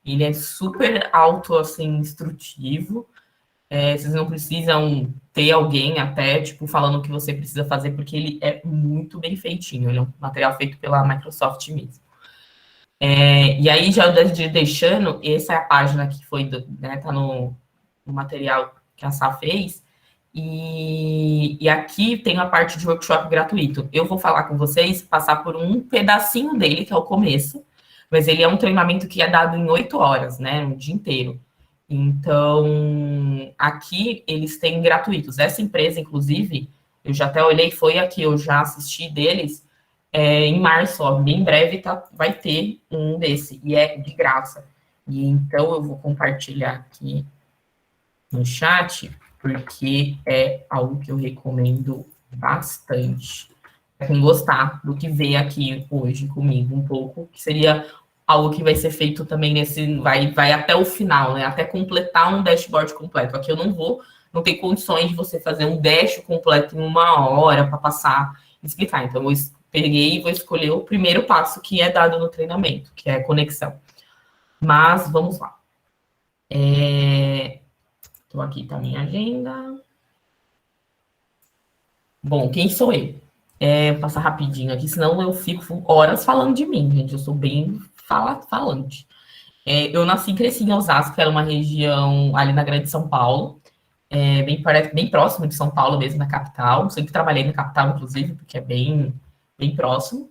Ele é super auto, assim, instrutivo. Vocês não precisam ter alguém até, tipo, falando o que você precisa fazer, porque ele é muito bem feitinho. Ele é um material feito pela Microsoft mesmo. E aí, já deixando, essa é a página que foi, né, tá no material que a Sá fez. E aqui tem a parte de workshop gratuito. Eu vou falar com vocês, passar por um pedacinho dele, que é o começo, mas ele é um treinamento que é dado em 8 horas, né? Um dia inteiro. Então, aqui eles têm gratuitos. Essa empresa, inclusive, eu já até olhei, foi a que eu já assisti deles, em março, ó, bem breve vai ter um desse, e é de graça. E então eu vou compartilhar aqui no chat, porque é algo que eu recomendo bastante. Para quem gostar do que vê aqui hoje comigo um pouco, que seria algo que vai ser feito também vai até o final, né? Até completar um dashboard completo. Aqui eu não tem condições de você fazer um dash completo em 1 hora para passar e explicar. Então, eu peguei e vou escolher o primeiro passo que é dado no treinamento, que é a conexão. Mas vamos lá. Então, aqui está a minha agenda. Bom, quem sou eu? Vou passar rapidinho aqui, senão eu fico horas falando de mim, gente. Eu sou bem falante. Eu nasci e cresci em Osasco, que era uma região ali na Grande São Paulo, bem próximo de São Paulo mesmo, na capital. Sempre trabalhei na capital, inclusive, porque é bem próximo.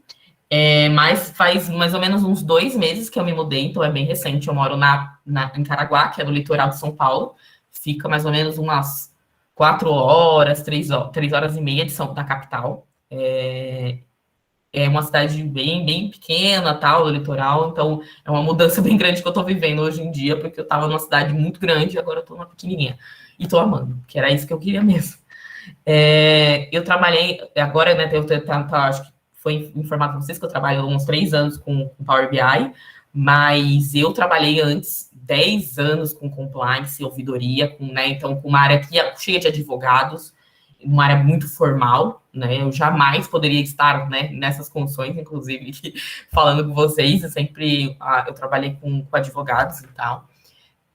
Mas faz mais ou menos uns 2 meses que eu me mudei, então é bem recente. Eu moro em Caraguá, que é no litoral de São Paulo. Fica mais ou menos umas 4 horas, 3 horas e meia da capital. É uma cidade bem pequena, tal, do litoral, então é uma mudança bem grande que eu tô vivendo hoje em dia, porque eu tava numa cidade muito grande e agora eu tô numa pequenininha. E tô amando, que era isso que eu queria mesmo. Eu trabalhei, agora, né, acho que foi informado para vocês que eu trabalho há uns 3 anos com Power BI, mas eu trabalhei antes 10 anos com compliance, ouvidoria, né, então com uma área que é cheia de advogados, uma área muito formal, né, eu jamais poderia estar, né, nessas condições, inclusive, falando com vocês, eu trabalhei com advogados e tal,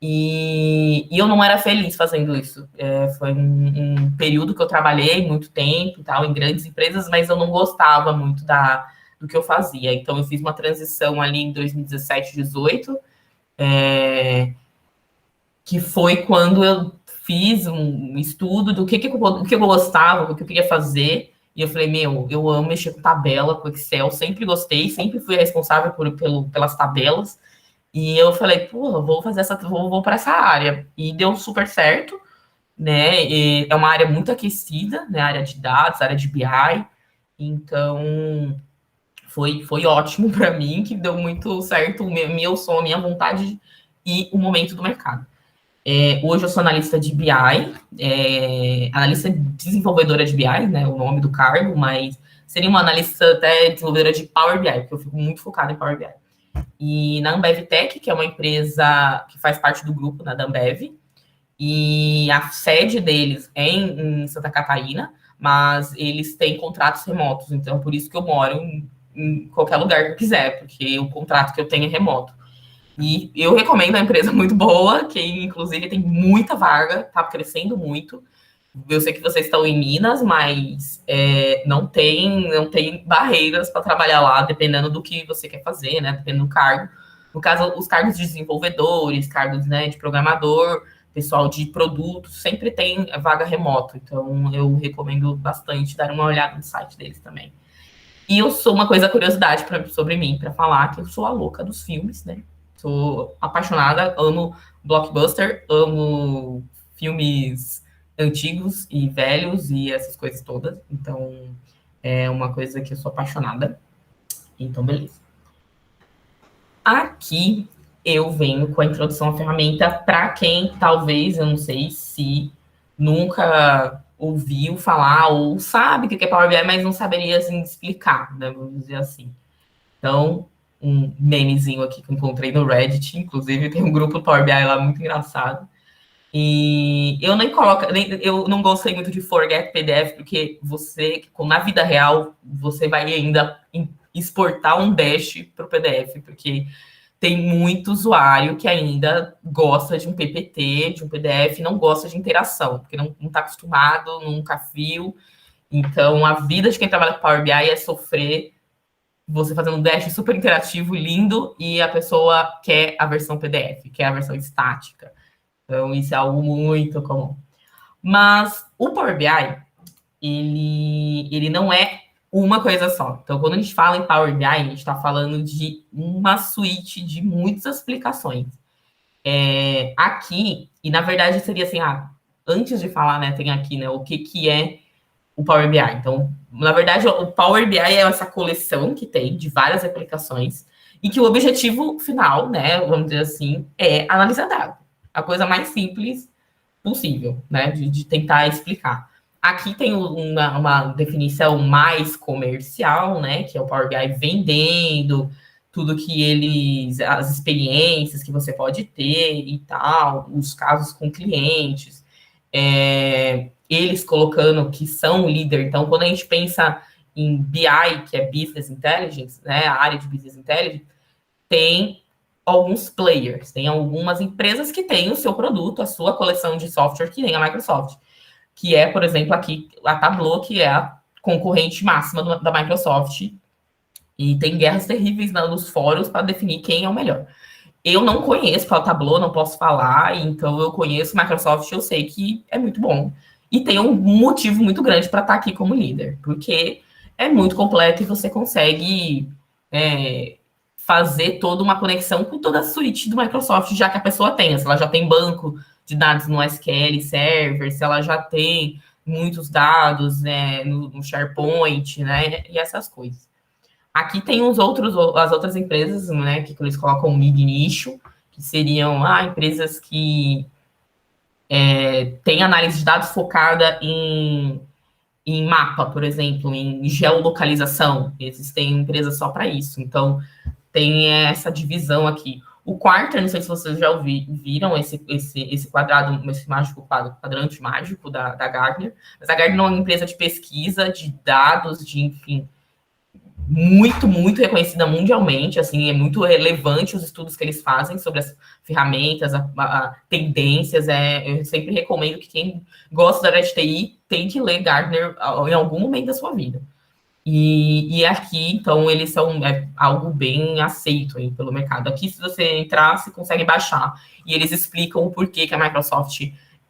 e eu não era feliz fazendo isso. Foi um período que eu trabalhei muito tempo, tal, em grandes empresas, mas eu não gostava muito do que eu fazia. Então, eu fiz uma transição ali em 2017, 2018, que foi quando eu fiz um estudo do que eu gostava, do que eu queria fazer. E eu falei, eu amo mexer com tabela, com Excel, sempre gostei, sempre fui responsável pelas tabelas. E eu falei, pô, vou para essa área. E deu super certo, né? E é uma área muito aquecida, né? A área de dados, a área de BI. Então, foi ótimo para mim, que deu muito certo o meu sonho, a minha vontade e o momento do mercado. Hoje eu sou analista de BI, analista desenvolvedora de BI, né? O nome do cargo, mas seria uma analista até desenvolvedora de Power BI, porque eu fico muito focada em Power BI. E na Ambev Tech, que é uma empresa que faz parte do grupo, né, da Ambev, e a sede deles é em Santa Catarina, mas eles têm contratos remotos, então por isso que eu moro em qualquer lugar que eu quiser, porque o contrato que eu tenho é remoto. E eu recomendo a empresa muito boa, que inclusive tem muita vaga, tá crescendo muito. Eu sei que vocês estão em Minas, mas não tem barreiras para trabalhar lá, dependendo do que você quer fazer, né? Dependendo do cargo. No caso, os cargos de desenvolvedores, cargos, né, de programador, pessoal de produtos, sempre tem vaga remoto. Então, eu recomendo bastante dar uma olhada no site deles também. E eu sou uma curiosidade sobre mim, para falar que eu sou a louca dos filmes, né? Sou apaixonada, amo blockbuster, amo filmes antigos e velhos e essas coisas todas. Então, é uma coisa que eu sou apaixonada. Então, beleza. Aqui eu venho com a introdução à ferramenta para quem talvez, eu não sei se nunca ouviu falar ou sabe o que é Power BI, mas não saberia assim, explicar, né? Vamos dizer assim. Então, um memezinho aqui que eu encontrei no Reddit, inclusive tem um grupo Power BI lá muito engraçado. E eu não gostei muito de Forget PDF, porque na vida real, você vai ainda exportar um dash para o PDF, porque tem muito usuário que ainda gosta de um PPT, de um PDF, não gosta de interação, porque não está acostumado, nunca viu. Então, a vida de quem trabalha com Power BI é sofrer você fazendo um dash super interativo, lindo, e a pessoa quer a versão PDF, quer a versão estática. Então, isso é algo muito comum. Mas o Power BI, ele não é uma coisa só. Então, quando a gente fala em Power BI, a gente está falando de uma suíte de muitas aplicações. Aqui, e na verdade seria assim, antes de falar, né, tem aqui, né, o que é o Power BI. Então, na verdade, o Power BI é essa coleção que tem de várias aplicações e que o objetivo final, né, vamos dizer assim, é analisar dados. A coisa mais simples possível, né, de tentar explicar. Aqui tem uma definição mais comercial, né, que é o Power BI vendendo tudo que as experiências que você pode ter e tal, os casos com clientes, eles colocando que são líder. Então, quando a gente pensa em BI, que é Business Intelligence, né, a área de Business Intelligence, tem alguns players, tem algumas empresas que têm o seu produto, a sua coleção de software, que nem a Microsoft, que é, por exemplo, aqui a Tableau, que é a concorrente máxima da Microsoft, e tem guerras terríveis nos fóruns para definir quem é o melhor. Eu não conheço a Tableau, não posso falar, então eu conheço Microsoft, eu sei que é muito bom. E tem um motivo muito grande para estar aqui como líder, porque é muito completo e você consegue fazer toda uma conexão com toda a suíte do Microsoft, já que a pessoa tem. Se ela já tem banco de dados no SQL Server, se ela já tem muitos dados no SharePoint, né, e essas coisas. Aqui tem as outras empresas, né, que eles colocam mid-nicho, que seriam empresas que têm análise de dados focada em mapa, por exemplo, em geolocalização. Existem empresas só para isso. Então, tem essa divisão aqui. O quarto, não sei se vocês já viram esse quadrado, esse quadrante mágico da Gartner, mas a Gartner é uma empresa de pesquisa, de dados, enfim, muito, muito reconhecida mundialmente, assim, é muito relevante os estudos que eles fazem sobre as ferramentas, tendências, eu sempre recomendo que quem gosta da área de TI tem que ler Gartner em algum momento da sua vida. E aqui, então, eles são algo bem aceito aí pelo mercado. Aqui, se você entrar, você consegue baixar. E eles explicam o porquê que a Microsoft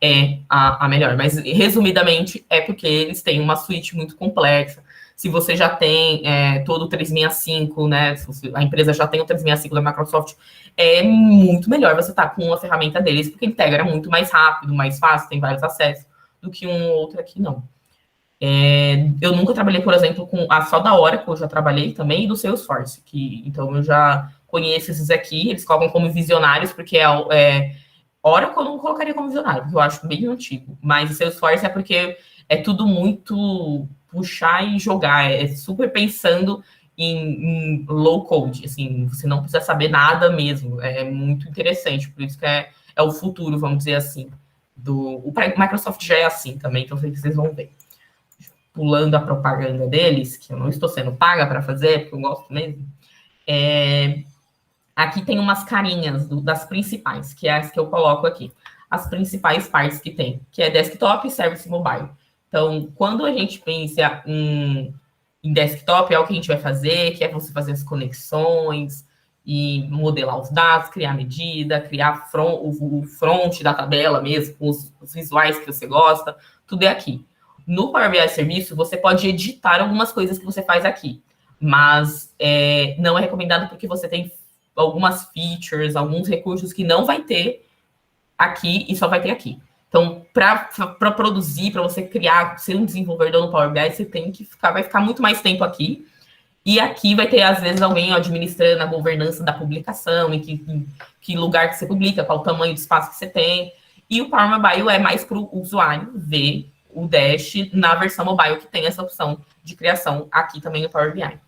é a melhor. Mas, resumidamente, é porque eles têm uma suíte muito complexa. Se você já tem todo o 365, né? Se a empresa já tem o 365 da Microsoft, é muito melhor você estar com uma ferramenta deles, porque integra muito mais rápido, mais fácil, tem vários acessos, do que um ou outro aqui, não. Eu nunca trabalhei, por exemplo, com só da Oracle, eu já trabalhei também, e do Salesforce, então eu já conheço esses aqui, eles colocam como visionários, porque Oracle eu não colocaria como visionário, porque eu acho bem antigo, mas o Salesforce é porque é tudo muito puxar e jogar, é super pensando em low code, assim, você não precisa saber nada mesmo, é muito interessante, por isso que é o futuro, vamos dizer assim, o Microsoft já é assim também, então vocês vão ver. Pulando a propaganda deles, que eu não estou sendo paga para fazer, porque eu gosto mesmo, aqui tem umas carinhas das principais, que é as que eu coloco aqui. As principais partes que tem, que é desktop e service mobile. Então, quando a gente pensa em desktop, é o que a gente vai fazer, que é você fazer as conexões e modelar os dados, criar medida, criar o front da tabela mesmo, com os visuais que você gosta, tudo é aqui. No Power BI Serviço, você pode editar algumas coisas que você faz aqui, mas não é recomendado porque você tem algumas features, alguns recursos que não vai ter aqui e só vai ter aqui. Então, para produzir, para você criar, ser um desenvolvedor no Power BI, você vai ficar muito mais tempo aqui. E aqui vai ter, às vezes, alguém administrando a governança da publicação, em que lugar que você publica, qual o tamanho do espaço que você tem. E o Power Mobile é mais para o usuário ver o Dash na versão mobile, que tem essa opção de criação aqui também no Power BI.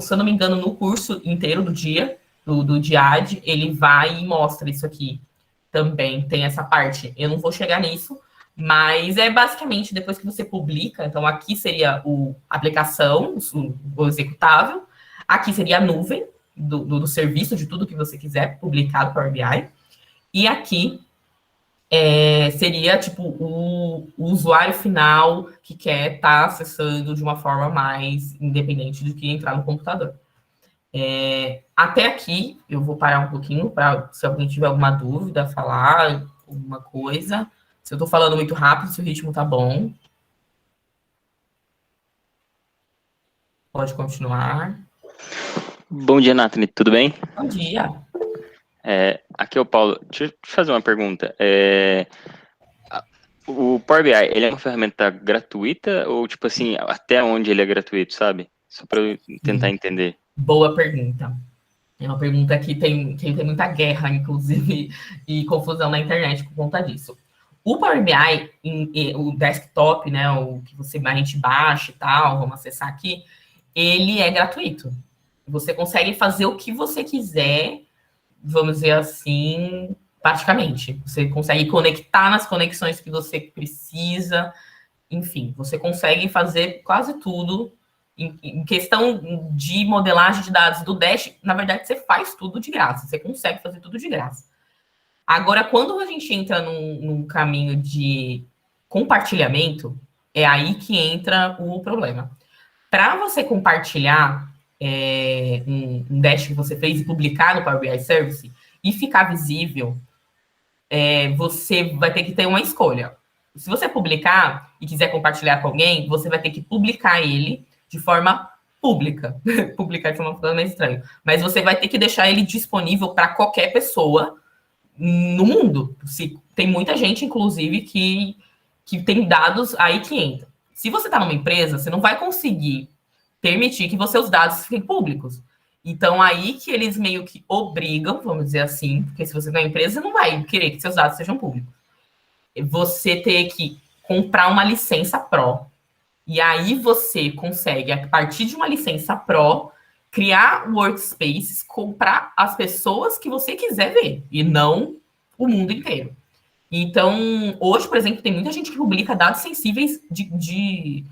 Se eu não me engano, no curso inteiro do dia, do DIAD, ele vai e mostra isso aqui também, tem essa parte. Eu não vou chegar nisso, mas é basicamente depois que você publica, então aqui seria a aplicação, o executável, aqui seria a nuvem, do serviço, de tudo que você quiser publicar do Power BI. E aqui seria, tipo, o usuário final que quer estar acessando de uma forma mais independente do que entrar no computador. Até aqui, eu vou parar um pouquinho para, se alguém tiver alguma dúvida, falar alguma coisa. Se eu estou falando muito rápido, se o ritmo tá bom. Pode continuar. Bom dia, Nathalie, tudo bem? Bom dia. Aqui é o Paulo. Deixa eu te fazer uma pergunta. O Power BI, ele é uma ferramenta gratuita ou, tipo assim, até onde ele é gratuito, sabe? Só para eu tentar entender. Boa pergunta. É uma pergunta que tem muita guerra, inclusive, e confusão na internet por conta disso. O Power BI, o desktop, né, o que a gente baixa e tal, vamos acessar aqui, ele é gratuito. Você consegue fazer o que você quiser, vamos dizer assim, praticamente. Você consegue conectar nas conexões que você precisa, enfim, você consegue fazer quase tudo. Em questão de modelagem de dados do Dash, na verdade, você faz tudo de graça, você consegue fazer tudo de graça. Agora, quando a gente entra num caminho de compartilhamento, é aí que entra o problema. Para você compartilhar um Dash que você fez e publicar no Power BI Service e ficar visível, você vai ter que ter uma escolha. Se você publicar e quiser compartilhar com alguém, você vai ter que publicar ele de forma pública. Publicar de forma meio estranho. Mas você vai ter que deixar ele disponível para qualquer pessoa no mundo. Tem muita gente, inclusive, que tem dados aí que entra. Se você está numa empresa, você não vai conseguir permitir que seus dados fiquem públicos. Então, aí que eles meio que obrigam, vamos dizer assim, porque se você tem uma empresa, você não vai querer que seus dados sejam públicos. Você ter que comprar uma licença Pro. E aí você consegue, a partir de uma licença Pro, criar workspaces, comprar as pessoas que você quiser ver, e não o mundo inteiro. Então, hoje, por exemplo, tem muita gente que publica dados sensíveis de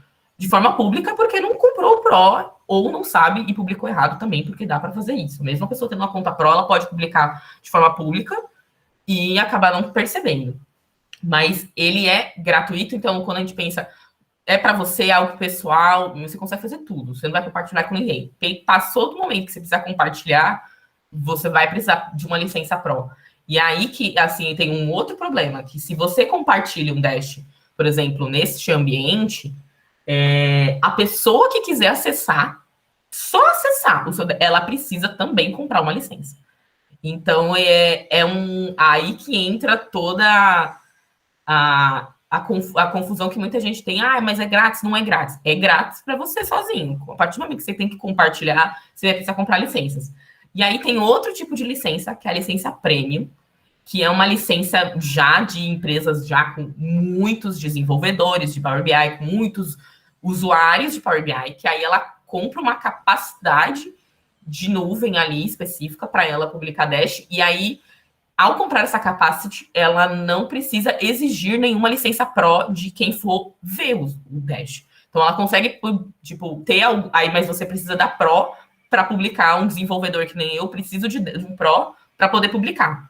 forma pública porque não comprou o Pro ou não sabe e publicou errado também, porque dá para fazer isso. Mesmo a pessoa tendo uma conta Pro, ela pode publicar de forma pública e acabar não percebendo. Mas ele é gratuito, então quando a gente pensa para você, algo pessoal, você consegue fazer tudo. Você não vai compartilhar com ninguém. Passou do momento que você precisar compartilhar, você vai precisar de uma licença Pro. E aí que, assim, tem um outro problema, que se você compartilha um Dash, por exemplo, neste ambiente, a pessoa que quiser acessar, só acessar, ela precisa também comprar uma licença. Então, aí que entra toda a confusão que muita gente tem. Mas é grátis, não é grátis. É grátis para você sozinho. A partir do momento que você tem que compartilhar, você vai precisar comprar licenças. E aí tem outro tipo de licença, que é a licença Premium, que é uma licença já de empresas já com muitos desenvolvedores de Power BI, com muitos usuários de Power BI, que aí ela compra uma capacidade de nuvem ali específica para ela publicar Dash, e aí, ao comprar essa capacity, ela não precisa exigir nenhuma licença Pro de quem for ver o Dash. Então, ela consegue, tipo, ter algo, aí, mas você precisa da Pro para publicar. Um desenvolvedor que nem eu preciso de um Pro para poder publicar.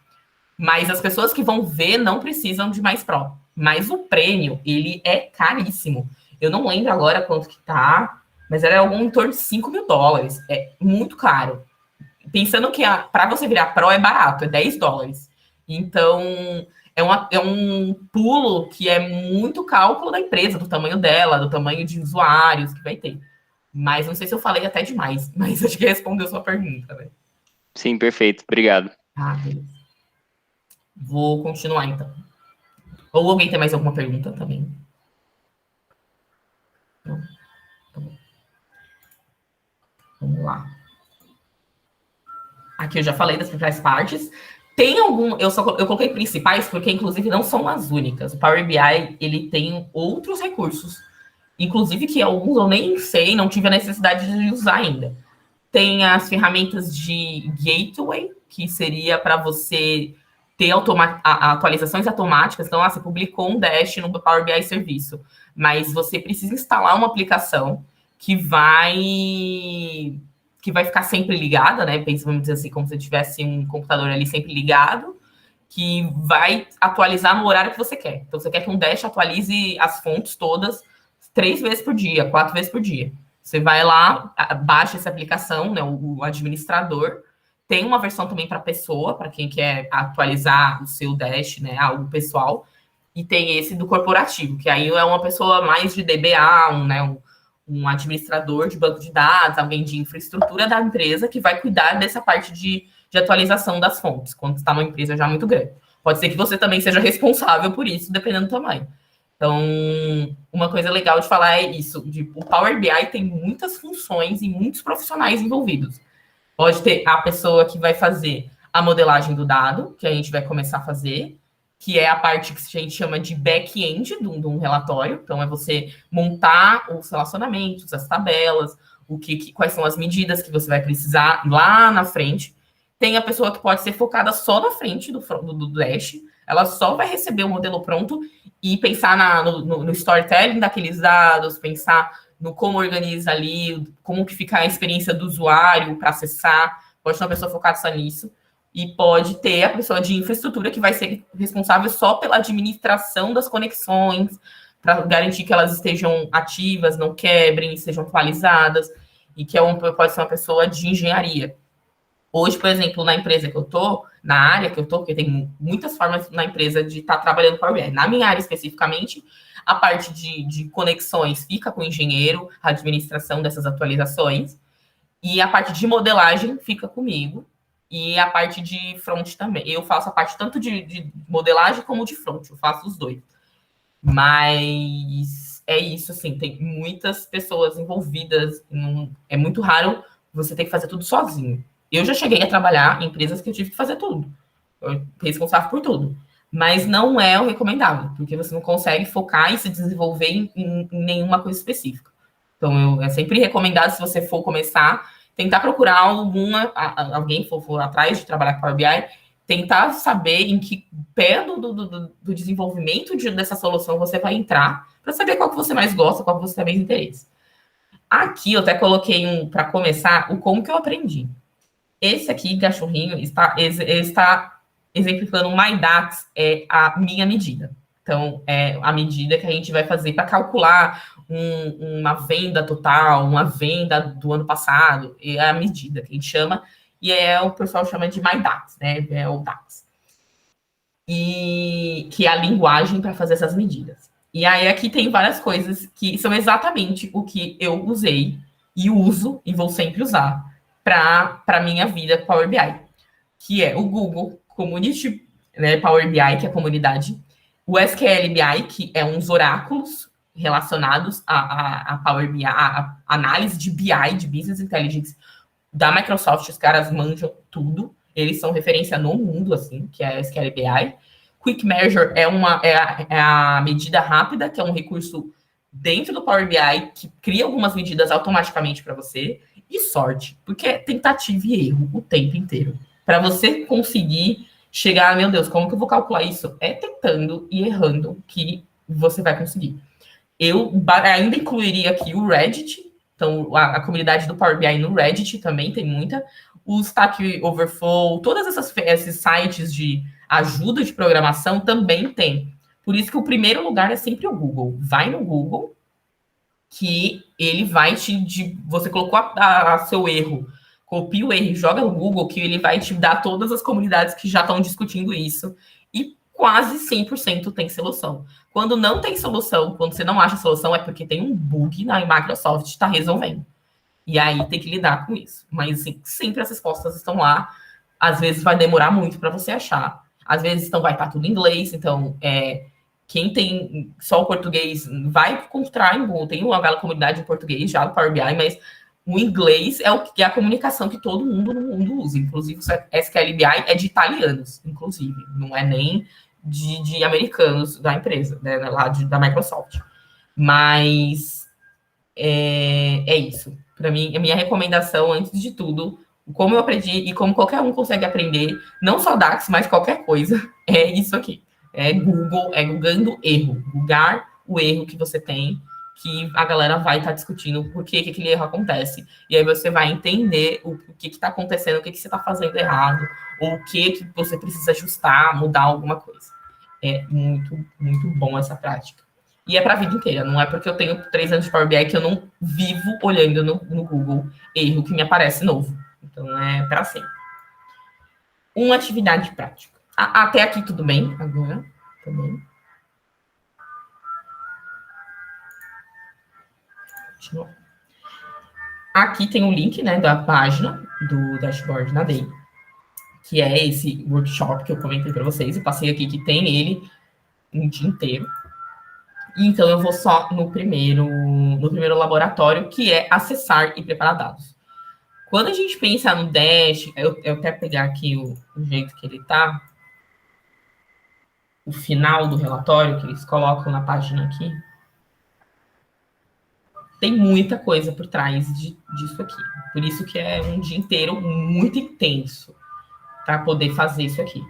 Mas as pessoas que vão ver não precisam de mais Pro. Mas o prêmio, ele é caríssimo. Eu não lembro agora quanto que tá, mas era algum em torno de $5.000. É muito caro. Pensando que para você virar Pro é barato, é $10. Então, é um pulo que é muito cálculo da empresa, do tamanho dela, do tamanho de usuários que vai ter. Mas não sei se eu falei até demais, mas acho que respondeu sua pergunta, né? Sim, perfeito. Obrigado. Beleza. Vou continuar, então. Ou alguém tem mais alguma pergunta também? Não? Tá bom. Vamos lá. Aqui eu já falei das principais partes. Tem algum... Eu coloquei principais porque, inclusive, não são as únicas. O Power BI, ele tem outros recursos. Inclusive que alguns eu nem sei, não tive a necessidade de usar ainda. Tem as ferramentas de gateway, que seria para você ter atualizações automáticas. Então, você publicou um Dash no Power BI Serviço, mas você precisa instalar uma aplicação que vai que vai ficar sempre ligada, né? Vamos dizer assim, como se tivesse um computador ali sempre ligado, que vai atualizar no horário que você quer. Então, você quer que um Dash atualize as fontes todas 3 vezes por dia, 4 vezes por dia. Você vai lá, baixa essa aplicação, né? O administrador. Tem uma versão também para pessoa, para quem quer atualizar o seu Dash, né? Algo pessoal. E tem esse do corporativo, que aí é uma pessoa mais de DBA, um administrador de banco de dados, alguém de infraestrutura da empresa que vai cuidar dessa parte de atualização das fontes, quando está numa empresa já muito grande. Pode ser que você também seja responsável por isso, dependendo do tamanho. Então, uma coisa legal de falar é isso, o Power BI tem muitas funções e muitos profissionais envolvidos. Pode ter a pessoa que vai fazer a modelagem do dado, que a gente vai começar a fazer, que é a parte que a gente chama de back-end de um relatório. Então, é você montar os relacionamentos, as tabelas, quais são as medidas que você vai precisar lá na frente. Tem a pessoa que pode ser focada só na frente do Dash, ela só vai receber o modelo pronto e pensar no storytelling daqueles dados, pensar no como organiza ali, como que fica a experiência do usuário para acessar. Pode ter uma pessoa focada só nisso. E pode ter a pessoa de infraestrutura que vai ser responsável só pela administração das conexões, para garantir que elas estejam ativas, não quebrem, sejam atualizadas, e que pode ser uma pessoa de engenharia. Hoje, por exemplo, na empresa que eu estou, na área que eu estou, porque tem muitas formas na empresa de estar trabalhando com a Power BI. Na minha área especificamente, a parte de conexões fica com o engenheiro, a administração dessas atualizações, e a parte de modelagem fica comigo, e a parte de front também. Eu faço a parte tanto de modelagem como de front, eu faço os dois. Mas é isso, assim, tem muitas pessoas envolvidas, é muito raro você ter que fazer tudo sozinho. Eu já cheguei a trabalhar em empresas que eu tive que fazer tudo. Eu responsável por tudo. Mas não é o recomendável, porque você não consegue focar e se desenvolver em nenhuma coisa específica. Então, é sempre recomendado, se você for começar, tentar procurar alguém for atrás de trabalhar com Power BI, tentar saber em que pé do desenvolvimento dessa solução você vai entrar, para saber qual que você mais gosta, qual que você tem mais interesse. Aqui eu até coloquei para começar o como que eu aprendi. Esse aqui, cachorrinho, está exemplificando o MyDAX, é a minha medida. Então, é a medida que a gente vai fazer para calcular uma venda total, uma venda do ano passado, é a medida que a gente chama, e o pessoal chama de MyDAX, né? É o DAX. E que é a linguagem para fazer essas medidas. E aí aqui tem várias coisas que são exatamente o que eu usei e uso e vou sempre usar para a minha vida Power BI, que é o Google Community, né, Power BI, que é a comunidade, o SQL BI, que é uns oráculos relacionados a Power BI, a análise de BI, de Business Intelligence, da Microsoft, os caras manjam tudo, eles são referência no mundo, assim, que é a SQL BI. Quick Measure é a medida rápida, que é um recurso dentro do Power BI, que cria algumas medidas automaticamente para você, e sorte, porque é tentativa e erro o tempo inteiro. Para você conseguir chegar, meu Deus, como que eu vou calcular isso? É tentando e errando que você vai conseguir. Eu ainda incluiria aqui o Reddit, então a comunidade do Power BI no Reddit também tem muita, o Stack Overflow, todos esses sites de ajuda de programação também tem. Por isso que o primeiro lugar é sempre o Google. Vai no Google, que ele vai você colocou seu erro, copia o erro e joga no Google, que ele vai te dar todas as comunidades que já estão discutindo isso, e quase 100% tem solução. Quando não tem solução, quando você não acha solução, é porque tem um bug na Microsoft, está resolvendo. E aí tem que lidar com isso. Mas assim, sempre as respostas estão lá. Às vezes vai demorar muito para você achar. Às vezes vai estar tudo em inglês, então quem tem só o português vai encontrar em Google. Tem uma bela comunidade em português já do Power BI, mas o inglês é a comunicação que todo mundo no mundo usa. Inclusive, o SQL BI é de italianos, inclusive. Não é nem de americanos da empresa, né, lá da Microsoft. Mas é isso. Para mim, a minha recomendação, antes de tudo, como eu aprendi e como qualquer um consegue aprender, não só DAX, mas qualquer coisa, é isso aqui. É Google, é googando erro. Googar o erro que você tem, que a galera vai estar discutindo por que aquele erro acontece. E aí você vai entender o que está acontecendo, o que você está fazendo errado, ou o que você precisa ajustar, mudar alguma coisa. É muito, muito bom essa prática. E é para a vida inteira, não é porque eu tenho 3 anos de Power BI que eu não vivo olhando no Google erro que me aparece novo. Então, é para sempre. Uma atividade prática. Até aqui tudo bem, agora também. Aqui tem o link, né, da página do dashboard na Day, que é esse workshop que eu comentei para vocês. Eu passei aqui que tem ele um dia inteiro. Então, eu vou só no primeiro laboratório, que é acessar e preparar dados. Quando a gente pensa no Dash, eu quero pegar aqui o jeito que ele tá, o final do relatório que eles colocam na página aqui. Tem muita coisa por trás disso aqui. Por isso que é um dia inteiro muito intenso para poder fazer isso aqui.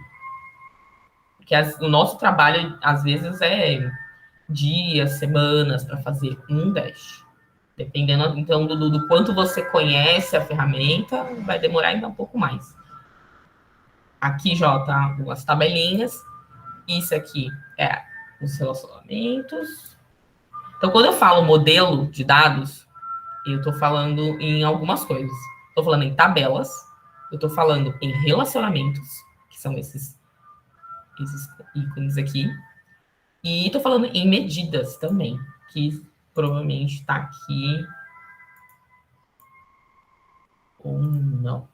Porque o nosso trabalho, às vezes, é dias, semanas para fazer um Dash. Dependendo, então, do quanto você conhece a ferramenta, vai demorar ainda um pouco mais. Aqui já tá as tabelinhas. Isso aqui é os relacionamentos. Então, quando eu falo modelo de dados, eu estou falando em algumas coisas. Estou falando em tabelas, eu estou falando em relacionamentos, que são esses ícones aqui, e estou falando em medidas também, que provavelmente está aqui ou não.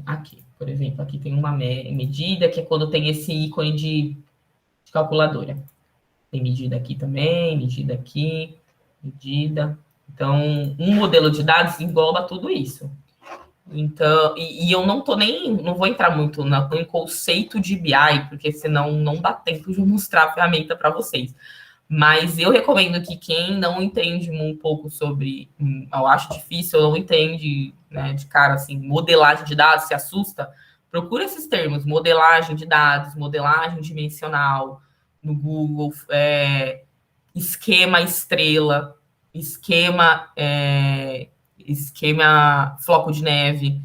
Aqui, por exemplo, aqui tem uma medida, que é quando tem esse ícone de calculadora. Tem medida aqui também, medida aqui, medida. Então, um modelo de dados engloba tudo isso. Então, eu não vou entrar muito no conceito de BI, porque senão não dá tempo de mostrar a ferramenta para vocês. Mas eu recomendo que quem não entende um pouco sobre, eu acho difícil, ou não entende, né, de cara, assim, modelagem de dados, se assusta, procura esses termos, modelagem de dados, modelagem dimensional, no Google, esquema estrela, esquema floco de neve,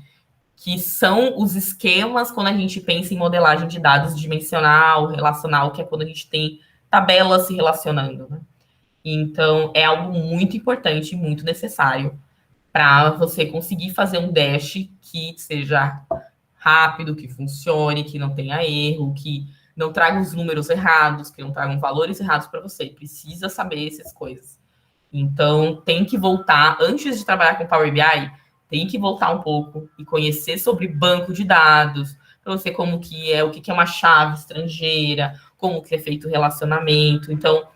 que são os esquemas quando a gente pensa em modelagem de dados dimensional, relacional, que é quando a gente tem tabelas se relacionando, né? Então, é algo muito importante e muito necessário para você conseguir fazer um dash que seja rápido, que funcione, que não tenha erro, que não traga os números errados, que não tragam valores errados para você. Precisa saber essas coisas. Então, tem que voltar, antes de trabalhar com Power BI, tem que voltar um pouco e conhecer sobre banco de dados, para você como que é, o que é uma chave estrangeira, como que é feito o relacionamento. Então,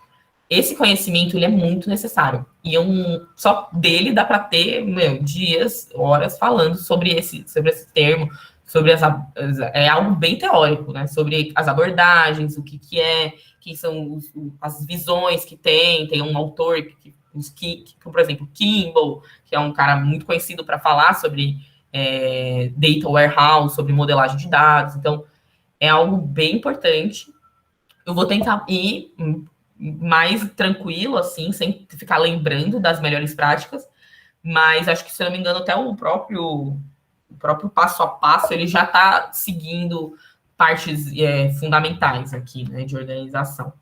esse conhecimento, ele é muito necessário. E só dele dá para ter, dias, horas falando sobre esse termo, sobre é algo bem teórico, né? Sobre as abordagens, o que é, quem são as visões que tem um autor, por exemplo, Kimball, que é um cara muito conhecido para falar sobre data warehouse, sobre modelagem de dados. Então, é algo bem importante. Eu vou tentar ir mais tranquilo, assim, sem ficar lembrando das melhores práticas, mas acho que, se eu não me engano, até o próprio passo a passo, ele já está seguindo partes fundamentais aqui, né, de organização.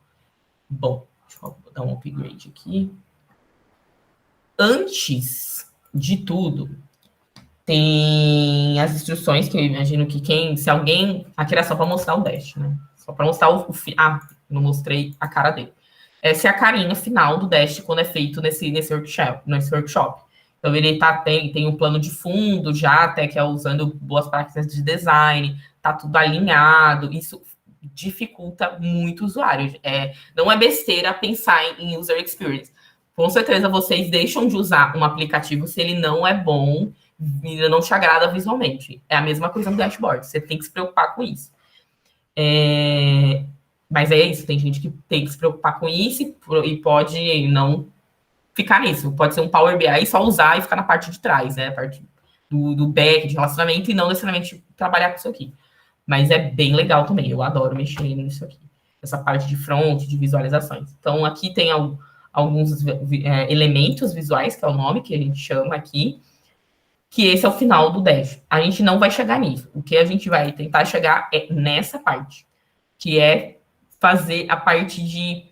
Bom, deixa eu dar um upgrade aqui. Antes de tudo, tem as instruções que eu imagino que se alguém... Aqui era só para mostrar o dash, né? Só para mostrar não mostrei a cara dele. Essa é a carinha final do dash quando é feito nesse workshop. Então, ele tem um plano de fundo já, até que é usando boas práticas de design, tá tudo alinhado. Isso dificulta muito o usuário. Não é besteira pensar em user experience. Com certeza, vocês deixam de usar um aplicativo se ele não é bom e não te agrada visualmente. É a mesma coisa no dashboard. Você tem que se preocupar com isso. Mas é isso. Tem gente que tem que se preocupar com isso e pode não ficar nisso. Pode ser um Power BI só usar e ficar na parte de trás, né? A parte do back, de relacionamento, e não necessariamente trabalhar com isso aqui. Mas é bem legal também. Eu adoro mexer nisso aqui. Essa parte de front, de visualizações. Então, aqui tem alguns elementos visuais, que é o nome que a gente chama aqui, que esse é o final do dash. A gente não vai chegar nisso. O que a gente vai tentar chegar é nessa parte, que é fazer a parte de,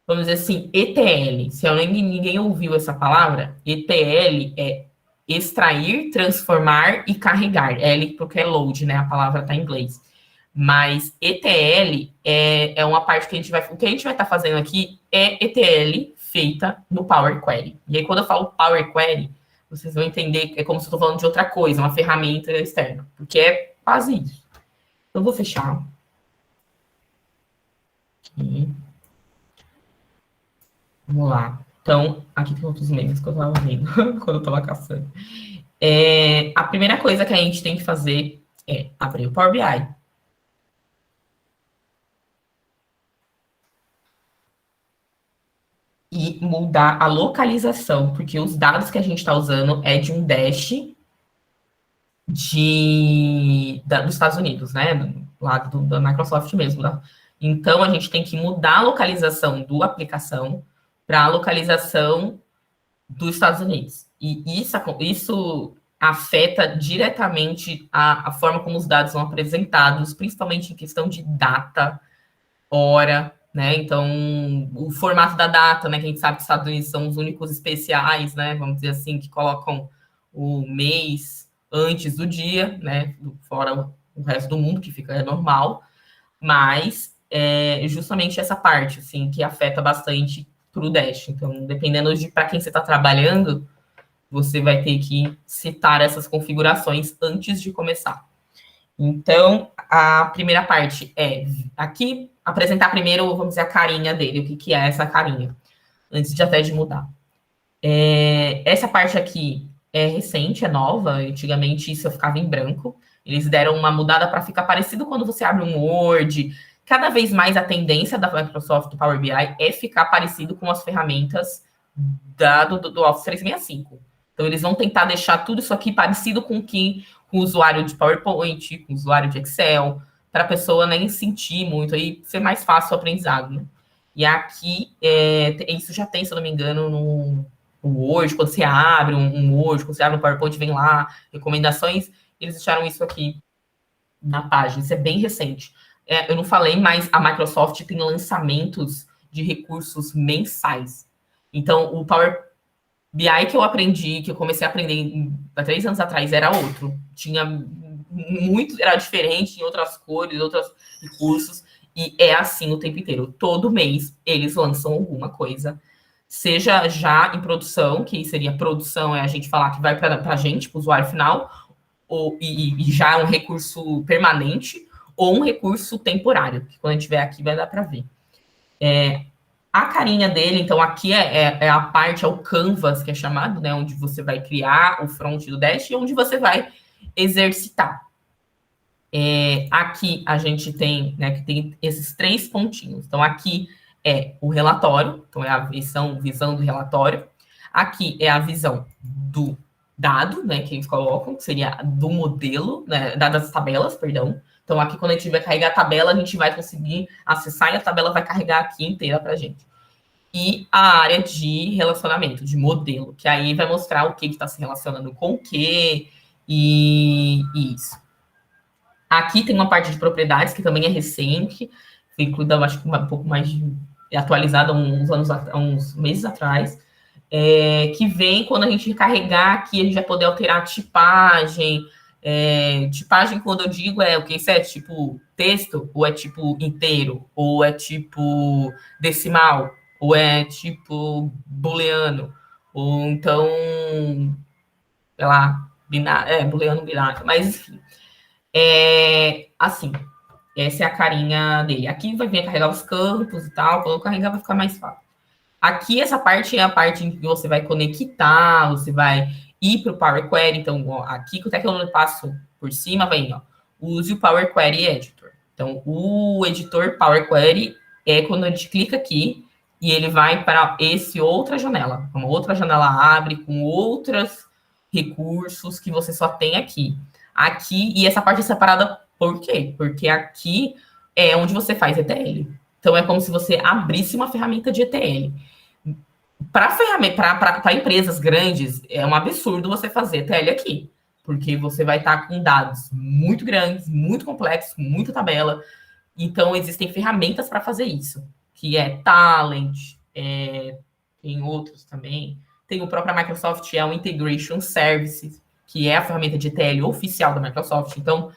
vamos dizer assim, ETL. Se ninguém ouviu essa palavra, ETL é extrair, transformar e carregar. L porque é load, né? A palavra está em inglês. Mas ETL é uma parte que a gente vai... O que a gente vai estar fazendo aqui é ETL feita no Power Query. E aí, quando eu falo Power Query, vocês vão entender que é como se eu estou falando de outra coisa, uma ferramenta externa. Porque é quase isso. Então, eu vou fechar. Aqui. Vamos lá. Então, aqui tem outros memes que eu estava vendo quando eu estava caçando. A primeira coisa que a gente tem que fazer é abrir o Power BI. E mudar a localização, porque os dados que a gente está usando é de um dash dos Estados Unidos, né? Lá da Microsoft mesmo. Né? Então, a gente tem que mudar a localização do aplicação para a localização dos Estados Unidos. E isso afeta diretamente a forma como os dados são apresentados, principalmente em questão de data, hora, né? Então, o formato da data, né? Que a gente sabe que os Estados Unidos são os únicos especiais, né? Vamos dizer assim, que colocam o mês antes do dia, né? Fora o resto do mundo, que fica normal. Mas justamente essa parte, assim, que afeta bastante para o Dash. Então, dependendo de para quem você está trabalhando, você vai ter que citar essas configurações antes de começar. Então, a primeira parte é aqui apresentar primeiro, vamos dizer, a carinha dele, o que é essa carinha, antes de até de mudar. Essa parte aqui é recente, é nova, antigamente isso ficava em branco, eles deram uma mudada para ficar parecido quando você abre um Word. Cada vez mais a tendência da Microsoft do Power BI é ficar parecido com as ferramentas do Office 365. Então, eles vão tentar deixar tudo isso aqui parecido com o usuário de PowerPoint, com o usuário de Excel, para a pessoa nem sentir muito e ser mais fácil o aprendizado. Né? E aqui, isso já tem, se eu não me engano, no Word, quando você abre um Word, quando você abre um PowerPoint, vem lá, recomendações, eles deixaram isso aqui na página. Isso é bem recente. Eu não falei, mas a Microsoft tem lançamentos de recursos mensais. Então, o Power BI que eu aprendi, que eu comecei a aprender há 3 anos atrás, era outro. Tinha muito, era diferente, em outras cores, outros recursos, e é assim o tempo inteiro. Todo mês eles lançam alguma coisa, seja já em produção, que seria produção, é a gente falar que vai para a gente, para o usuário final, e já é um recurso permanente, ou um recurso temporário, que quando a gente tiver aqui vai dar para ver. A carinha dele, então, aqui é a parte, é o canvas, que é chamado, né, onde você vai criar o front do Dash e onde você vai exercitar. Aqui a gente tem, né, que tem esses 3 pontinhos. Então, aqui é o relatório, então é a visão do relatório. Aqui é a visão do dado, né, que eles colocam, que seria do modelo, né, das tabelas, perdão. Então, aqui, quando a gente vai carregar a tabela, a gente vai conseguir acessar e a tabela vai carregar aqui inteira para a gente. E a área de relacionamento, de modelo, que aí vai mostrar o que está se relacionando com o que e isso. Aqui tem uma parte de propriedades, que também é recente, foi incluída, acho que um pouco mais atualizada uns meses atrás, que vem quando a gente carregar aqui, a gente vai poder alterar a tipagem. Tipagem, quando eu digo, o que isso é tipo texto, ou é tipo inteiro, ou é tipo decimal, ou é tipo booleano, ou então, sei lá, binário, booleano binário, mas enfim. Assim, essa é a carinha dele. Aqui vai vir carregar os campos e tal, quando eu carregar vai ficar mais fácil. Aqui, essa parte é a parte em que você vai conectar, você vai ir para o Power Query. Então, ó, aqui, até que eu passo por cima, vem, ó, use o Power Query Editor. Então, o editor Power Query é quando a gente clica aqui e ele vai para outra janela. Uma outra janela abre com outros recursos que você só tem aqui. Aqui, e essa parte é separada por quê? Porque aqui é onde você faz ETL. Então, é como se você abrisse uma ferramenta de ETL. Para empresas grandes, é um absurdo você fazer TL aqui, porque você vai estar com dados muito grandes, muito complexos, muita tabela. Então, existem ferramentas para fazer isso, que é Talent, tem outros também. Tem o próprio Microsoft, é o Integration Services, que é a ferramenta de ETL oficial da Microsoft. Então,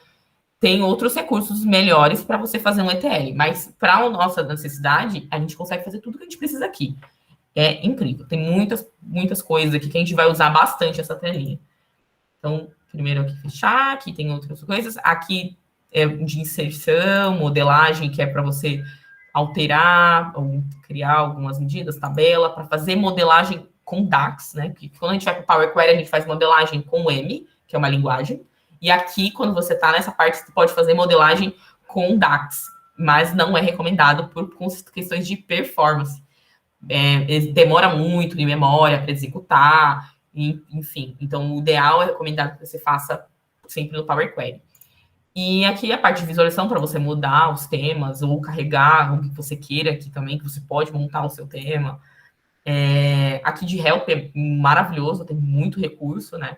tem outros recursos melhores para você fazer um ETL. Mas, para a nossa necessidade, a gente consegue fazer tudo que a gente precisa aqui. É incrível. Tem muitas coisas aqui que a gente vai usar bastante essa telinha. Então, primeiro aqui fechar, aqui tem outras coisas. Aqui é de inserção, modelagem, que é para você alterar ou criar algumas medidas, tabela, para fazer modelagem com DAX, né? Porque quando a gente vai para o Power Query, a gente faz modelagem com M, que é uma linguagem. E aqui, quando você está nessa parte, você pode fazer modelagem com DAX, mas não é recomendado por questões de performance. Demora muito em memória para executar, enfim. Então, o ideal é recomendado que você faça sempre no Power Query. E aqui a parte de visualização para você mudar os temas ou carregar o que você queira aqui também, que você pode montar o seu tema. Aqui de Help é maravilhoso, tem muito recurso, né?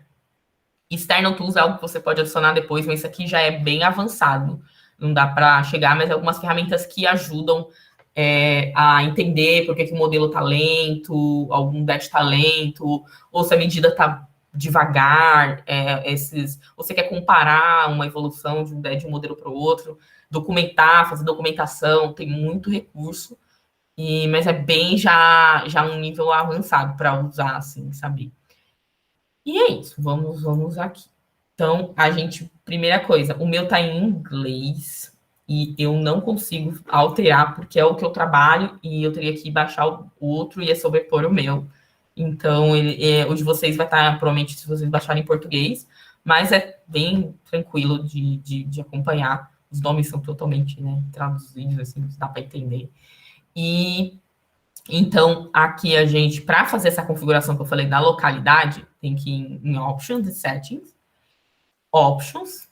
External Tools é algo que você pode adicionar depois, mas isso aqui já é bem avançado. Não dá para chegar, mas é algumas ferramentas que ajudam a entender por que o modelo está lento, algum dash está lento, ou se a medida está devagar, ou você quer comparar uma evolução de um modelo para o outro, documentar, fazer documentação, tem muito recurso, mas é bem já um nível avançado para usar, assim, sabe? E é isso, vamos aqui. Então, primeira coisa, o meu tá em inglês e eu não consigo alterar porque é o que eu trabalho e eu teria que baixar o outro e sobrepor o meu. Então, o de vocês vai estar, provavelmente, se vocês baixarem em português, mas é bem tranquilo de acompanhar. Os nomes são totalmente, né, traduzidos, assim, dá para entender. E então, aqui a gente, para fazer essa configuração que eu falei da localidade, tem que ir em Options e Settings. Options.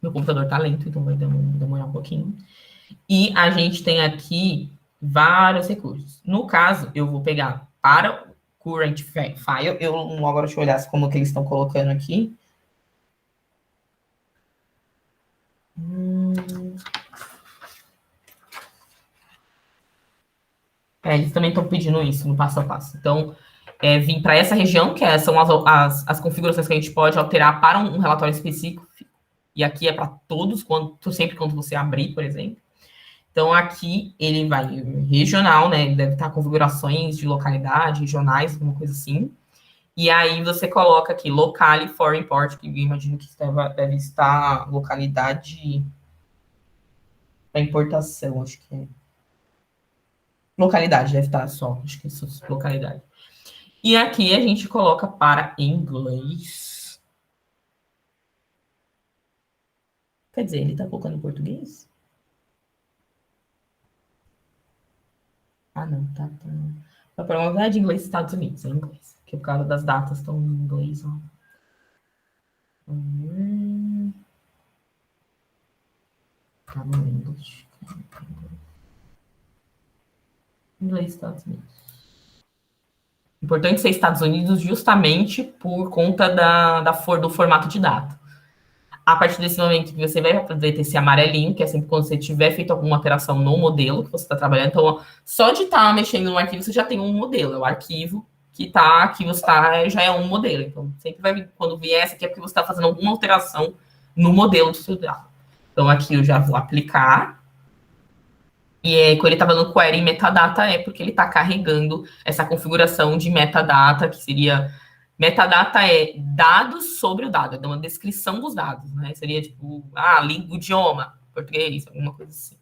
Meu computador tá lento, então vai demorar um pouquinho. E a gente tem aqui vários recursos. No caso, eu vou pegar para o Current File. Agora deixa eu olhar como que eles estão colocando aqui. Eles também estão pedindo isso no passo a passo. Então, vim para essa região, que são as configurações que a gente pode alterar para um relatório específico. E aqui é para todos, sempre quando você abrir, por exemplo. Então, aqui ele vai regional, né? Deve estar configurações de localidade, regionais, alguma coisa assim. E aí você coloca aqui locale for import, que eu imagino que deve estar localidade para importação, acho que é. Localidade deve estar só, acho que é só localidade. E aqui a gente coloca para inglês. Quer dizer, ele está colocando em português? Ah, não, tá. A prova é de inglês Estados Unidos, é inglês. Porque por causa das datas estão em inglês, ó. Tá no inglês. Inglês Estados Unidos. Importante ser Estados Unidos justamente por conta do formato de data. A partir desse momento que você vai poder ter esse amarelinho, que é sempre quando você tiver feito alguma alteração no modelo que você está trabalhando. Então, só de estar mexendo no arquivo, você já tem um modelo. É o arquivo que você está, já é um modelo. Então, sempre vai vir, quando vier essa aqui, é porque você está fazendo alguma alteração no modelo do seu dado. Então, aqui eu já vou aplicar. E quando ele está dando query em metadata, é porque ele está carregando essa configuração de metadata, que seria... Metadata é dados sobre o dado, é uma descrição dos dados, né? Seria tipo, língua, idioma, português, alguma coisa assim.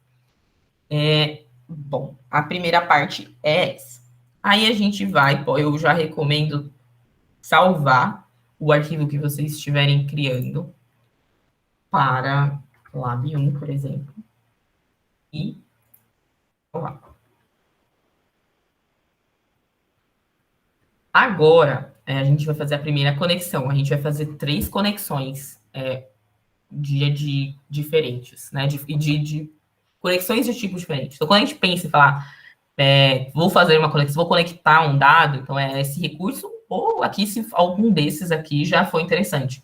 Bom, a primeira parte é essa. Aí a gente eu já recomendo salvar o arquivo que vocês estiverem criando para Lab 1, por exemplo. E salvar. Agora, a gente vai fazer a primeira conexão. A gente vai fazer 3 conexões diferentes, né? conexões de tipos diferentes. Então, quando a gente pensa em falar, vou fazer uma conexão, vou conectar um dado, então é esse recurso, ou aqui, se algum desses aqui já foi interessante.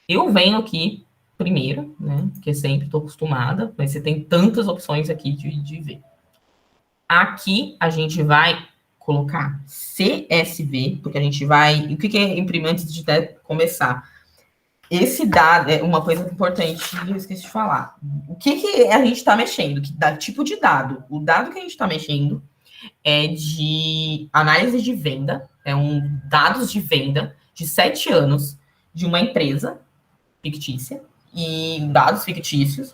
Eu venho aqui primeiro, né, porque sempre estou acostumada, mas você tem tantas opções aqui de ver. Aqui a gente vai colocar CSV, porque a gente vai... O que é imprimir antes de começar? Esse dado é uma coisa importante que eu esqueci de falar. O que a gente está mexendo? Que tipo de dado? O dado que a gente está mexendo é de análise de venda, dados de venda de 7 anos de uma empresa fictícia, e dados fictícios,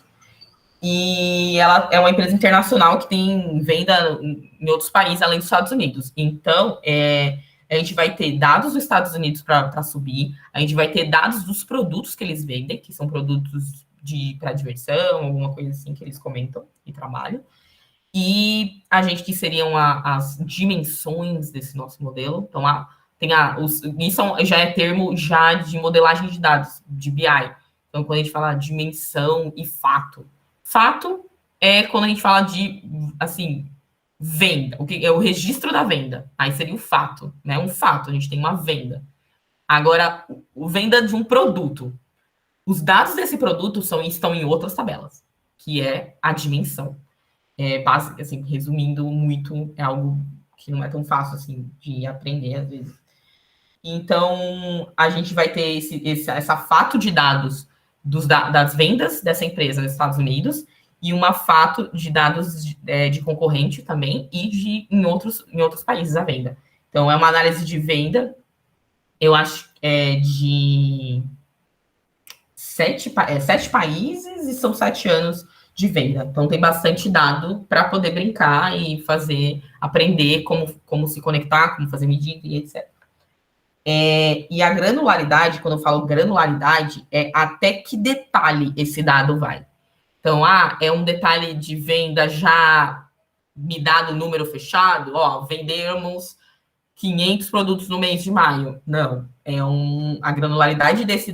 e ela é uma empresa internacional que tem venda em outros países, além dos Estados Unidos. Então, a gente vai ter dados dos Estados Unidos para subir, a gente vai ter dados dos produtos que eles vendem, que são produtos para diversão, alguma coisa assim que eles comentam e trabalham. E a gente que seriam as dimensões desse nosso modelo. Então, isso já é termo já de modelagem de dados, de BI. Então, quando a gente fala dimensão e fato. Fato é quando a gente fala de, assim, venda. O que é o registro da venda. Aí seria o fato, né? Um fato, a gente tem uma venda. Agora, venda de um produto. Os dados desse produto estão em outras tabelas, que é a dimensão. Básico, assim, resumindo muito, é algo que não é tão fácil, assim, de aprender, às vezes. Então, a gente vai ter essa fato de dados das vendas dessa empresa nos Estados Unidos e uma fato de dados de concorrente também e em outros países a venda. Então, é uma análise de venda, eu acho, de 7 países e são 7 anos de venda. Então, tem bastante dado para poder brincar e aprender como se conectar, como fazer medida e etc. E a granularidade, quando eu falo granularidade, é até que detalhe esse dado vai. Então, é um detalhe de venda já me dado o número fechado, vendemos 500 produtos no mês de maio. Não, a granularidade desse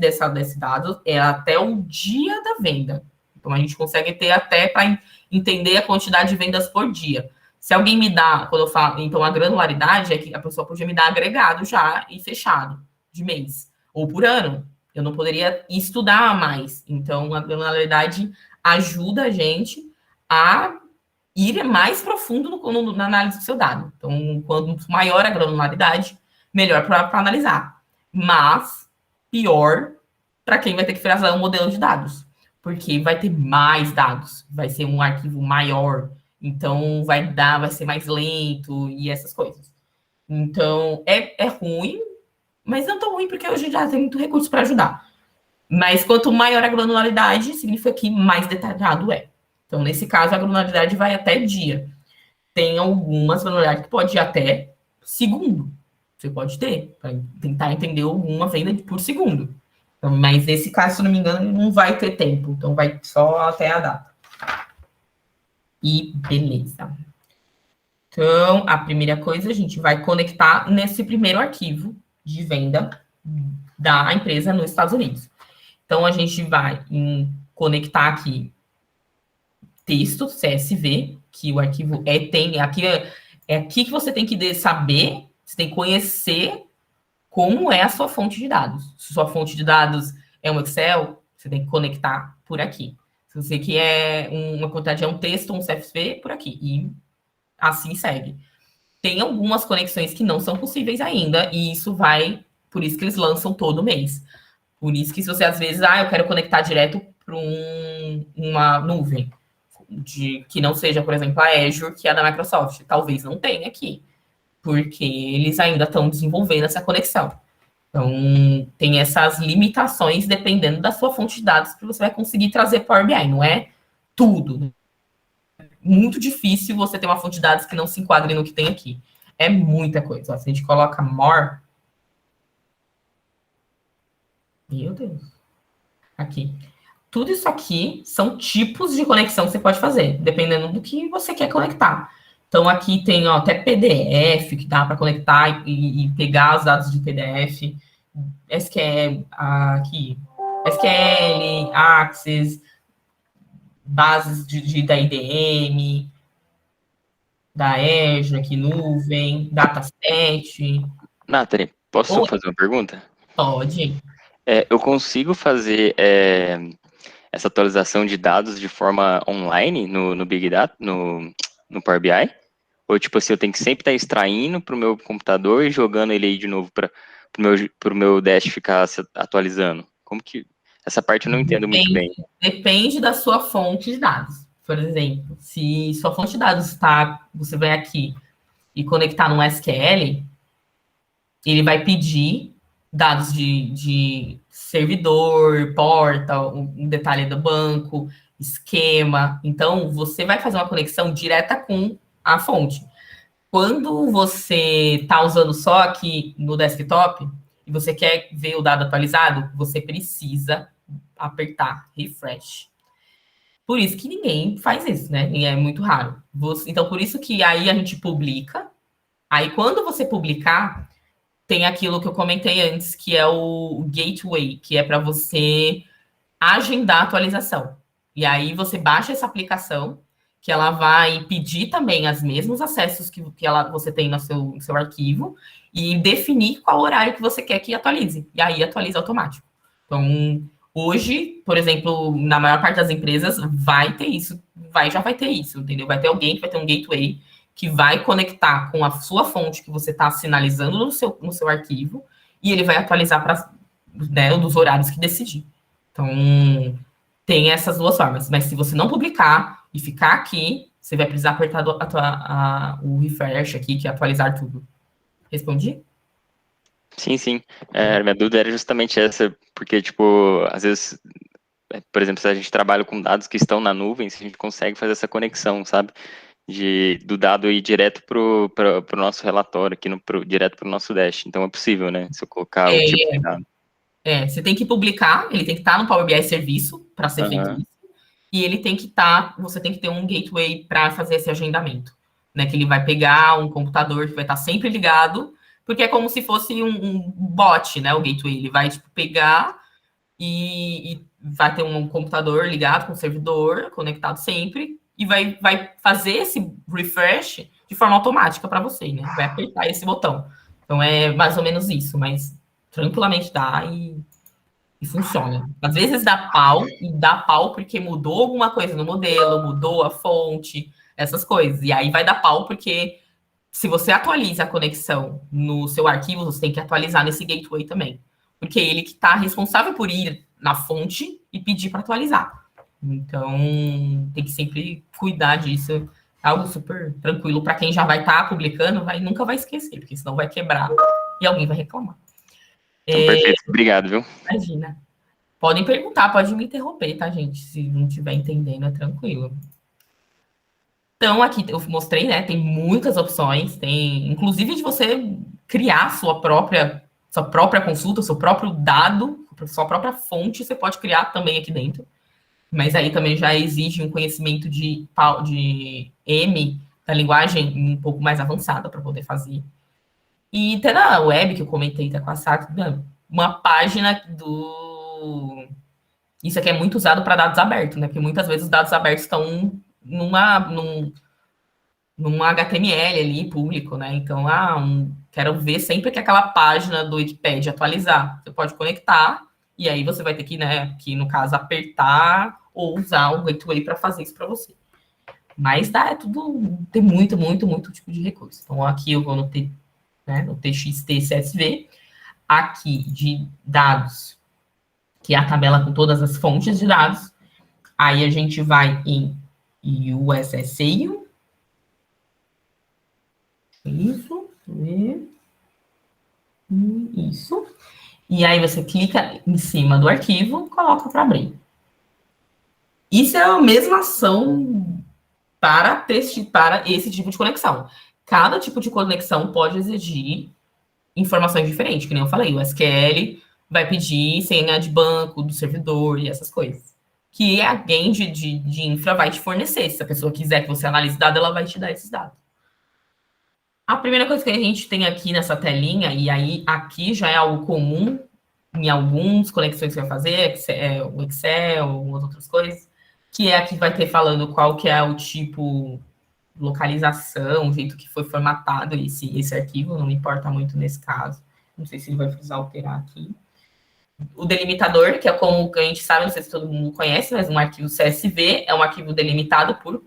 dado é até o dia da venda. Então, a gente consegue ter até para entender a quantidade de vendas por dia. Se alguém me dá, quando eu falo, então a granularidade é que a pessoa podia me dar agregado já e fechado de mês, ou por ano. Eu não poderia estudar mais. Então, a granularidade ajuda a gente a ir mais profundo na análise do seu dado. Então, quanto maior a granularidade, melhor para analisar. Mas, pior para quem vai ter que fazer um modelo de dados, porque vai ter mais dados, vai ser um arquivo maior, então vai ser mais lento e essas coisas. Então, é ruim, mas não tão ruim, porque hoje já tem muito recurso para ajudar. Mas quanto maior a granularidade, significa que mais detalhado é. Então, nesse caso, a granularidade vai até dia. Tem algumas granularidades que pode ir até segundo. Você pode ter, para tentar entender alguma venda por segundo. Então, mas nesse caso, se não me engano, não vai ter tempo. Então, vai só até a data. E beleza. Então, a primeira coisa, a gente vai conectar nesse primeiro arquivo de venda da empresa nos Estados Unidos. Então, a gente vai conectar aqui texto, CSV, que o arquivo é aqui que você tem que saber, você tem que conhecer como é a sua fonte de dados. Se sua fonte de dados é um Excel, você tem que conectar por aqui. Se você quer uma quantidade, um texto, um CSV, por aqui. E assim segue. Tem algumas conexões que não são possíveis ainda, e por isso que eles lançam todo mês. Por isso que se você, às vezes, eu quero conectar direto para uma nuvem, que não seja, por exemplo, a Azure, que é da Microsoft. Talvez não tenha aqui, porque eles ainda estão desenvolvendo essa conexão. Então, tem essas limitações dependendo da sua fonte de dados que você vai conseguir trazer para o Power BI. Não é tudo. Muito difícil você ter uma fonte de dados que não se enquadre no que tem aqui. É muita coisa. Se a gente coloca more... Meu Deus. Aqui. Tudo isso aqui são tipos de conexão que você pode fazer, dependendo do que você quer conectar. Então, aqui tem até PDF, que dá para conectar e pegar os dados de PDF, SQL, SQL, Access, bases da IDM, da Azure, aqui, nuvem, dataset. Nathalie, posso Ou fazer uma pergunta? pode. Eu consigo fazer essa atualização de dados de forma online no Big Data, no Power BI? Ou, tipo assim, eu tenho que sempre estar extraindo para o meu computador e jogando ele aí de novo para o meu dash ficar se atualizando? Como que... Essa parte eu não entendo muito Depende, bem. depende da sua fonte de dados. Por exemplo, se sua fonte de dados está, você vai aqui e conectar no SQL, ele vai pedir dados de servidor, porta, um detalhe do banco, esquema. Então, você vai fazer uma conexão direta com a fonte. Quando você está usando só aqui no desktop e você quer ver o dado atualizado, você precisa apertar refresh. Por isso que ninguém faz isso, né? E é muito raro. Então, por isso que aí a gente publica. Aí, quando você publicar, tem aquilo que eu comentei antes, que é o gateway, que é para você agendar a atualização. E aí você baixa essa aplicação, que ela vai pedir também os mesmos acessos você tem no seu arquivo, e definir qual horário que você quer que atualize. E aí atualiza automático. Então, hoje, por exemplo, na maior parte das empresas, vai ter isso, já vai ter isso, entendeu? Vai ter alguém que vai ter um gateway que vai conectar com a sua fonte que você está sinalizando no seu arquivo, e ele vai atualizar para, né, dos horários que decidir. Então, tem essas duas formas. Mas se você não publicar e ficar aqui, você vai precisar apertar o refresh aqui, que é atualizar tudo. Respondi? Sim, sim. Minha dúvida era justamente essa, porque, tipo, às vezes, por exemplo, se a gente trabalha com dados que estão na nuvem, se a gente consegue fazer essa conexão, sabe? Do dado ir direto pro nosso relatório, aqui direto pro nosso dash. Então é possível, né? Se eu colocar o tipo de dado. Você tem que publicar, ele tem que estar no Power BI Serviço para ser feito isso. E ele tem que você tem que ter um gateway para fazer esse agendamento, né? Que ele vai pegar um computador que vai estar sempre ligado, porque é como se fosse um bot, né? O gateway, ele vai tipo, pegar e vai ter um computador ligado com o servidor, conectado sempre, e vai fazer esse refresh de forma automática para você, né? Vai apertar esse botão. Então é mais ou menos isso, mas tranquilamente dá e funciona. Às vezes dá pau, e dá pau porque mudou alguma coisa no modelo, mudou a fonte, essas coisas. E aí vai dar pau porque se você atualiza a conexão no seu arquivo, você tem que atualizar nesse gateway também. Porque é ele que está responsável por ir na fonte e pedir para atualizar. Então, tem que sempre cuidar disso. É algo super tranquilo para quem já vai estar publicando, nunca vai esquecer, porque senão vai quebrar e alguém vai reclamar. Então, perfeito. Obrigado, viu? Imagina. Podem perguntar, pode me interromper, tá, gente? Se não estiver entendendo, é tranquilo. Então, aqui eu mostrei, né? Tem muitas opções, tem inclusive de você criar sua própria consulta, seu próprio dado, sua própria fonte, você pode criar também aqui dentro. Mas aí também já exige um conhecimento de M, da linguagem um pouco mais avançada para poder fazer. E até na web que eu comentei tá com a SAC, uma página do. Isso aqui é muito usado para dados abertos, né? Porque muitas vezes os dados abertos estão num HTML ali público, né? Então, quero ver sempre que aquela página do Wikipedia atualizar. Você pode conectar, e aí você vai ter que, né, que no caso, apertar ou usar o gateway para fazer isso para você. Mas é tudo, tem muito, muito, muito tipo de recurso. Então, aqui eu vou no TXT CSV, aqui de dados, que é a tabela com todas as fontes de dados. Aí a gente vai em USSAIL. Isso. E aí você clica em cima do arquivo, coloca para abrir. Isso é a mesma ação para esse tipo de conexão. Cada tipo de conexão pode exigir informações diferentes, que nem eu falei, o SQL vai pedir senha de banco do servidor e essas coisas. Que alguém de infra vai te fornecer. Se a pessoa quiser que você analise dados, ela vai te dar esses dados. A primeira coisa que a gente tem aqui nessa telinha, e aí aqui já é algo comum em algumas conexões que você vai fazer, o Excel, outras coisas, que é aqui vai ter falando qual que é o tipo, localização, o jeito que foi formatado esse arquivo, não me importa muito nesse caso. Não sei se ele vai precisar alterar aqui. O delimitador, que é como a gente sabe, não sei se todo mundo conhece, mas um arquivo CSV é um arquivo delimitado por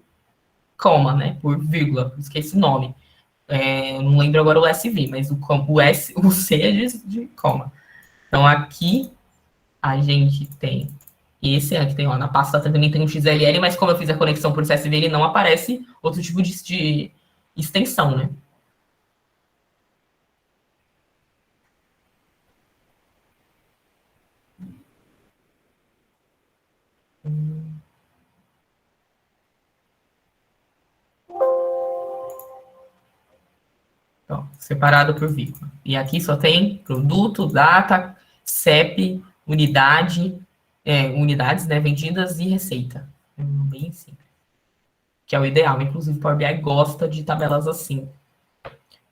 coma, né? Por vírgula, esqueci o nome. Eu não lembro agora o SV, mas o C é de coma. Então aqui a gente tem esse aqui tem, ó, na pasta também tem um XLL, mas como eu fiz a conexão por CSV, ele não aparece outro tipo de extensão, né? Então, separado por vírgula. E aqui só tem produto, data, CEP, unidade, unidades, né, vendidas e receita. Bem simples. Que é o ideal. Inclusive, o Power BI gosta de tabelas assim,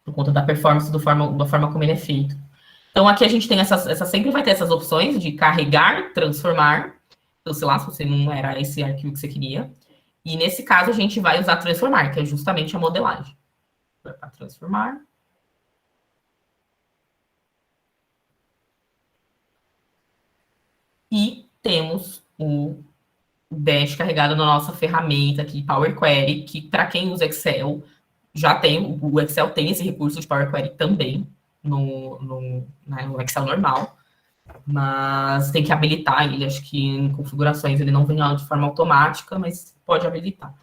por conta da performance da forma como ele é feito. Então, aqui a gente tem sempre vai ter essas opções de carregar, transformar. Então, sei lá, se você não era esse arquivo que você queria. E nesse caso, a gente vai usar transformar, que é justamente a modelagem. Vai para transformar. E temos o Dash carregado na nossa ferramenta aqui, Power Query, que para quem usa Excel, já tem, o Excel tem esse recurso de Power Query também, no Excel normal, mas tem que habilitar ele, acho que em configurações ele não vem de forma automática, mas pode habilitar.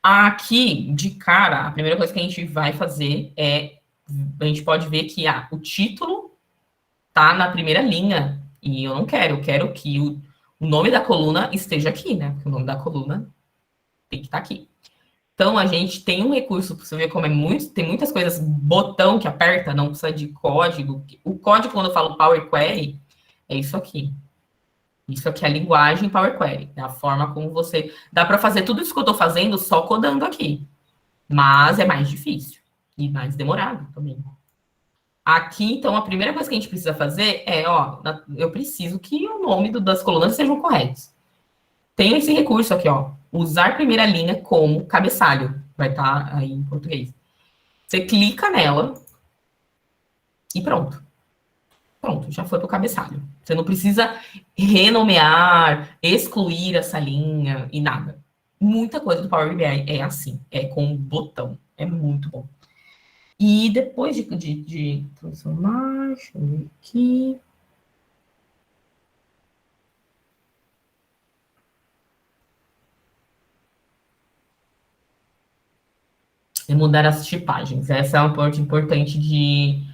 Aqui, de cara, a primeira coisa que a gente vai fazer a gente pode ver que o título tá na primeira linha, e eu quero que o nome da coluna esteja aqui, né? Porque o nome da coluna tem que estar aqui. Então, a gente tem um recurso, para você ver como tem muitas coisas, botão que aperta, não precisa de código. O código, quando eu falo Power Query, é isso aqui. Isso aqui é a linguagem Power Query. É a forma como você... Dá para fazer tudo isso que eu estou fazendo só codando aqui. Mas é mais difícil. E mais demorado também. Aqui, então, a primeira coisa que a gente precisa fazer eu preciso que o nome das colunas sejam corretos. Tem esse recurso aqui, ó, usar primeira linha como cabeçalho. Vai estar aí em português. Você clica nela e pronto. Pronto, já foi para o cabeçalho. Você não precisa renomear, excluir essa linha e nada. Muita coisa do Power BI é assim, é com botão. É muito bom. E depois de transformar, deixa eu ver aqui. E mudar as tipagens. Essa é uma parte importante de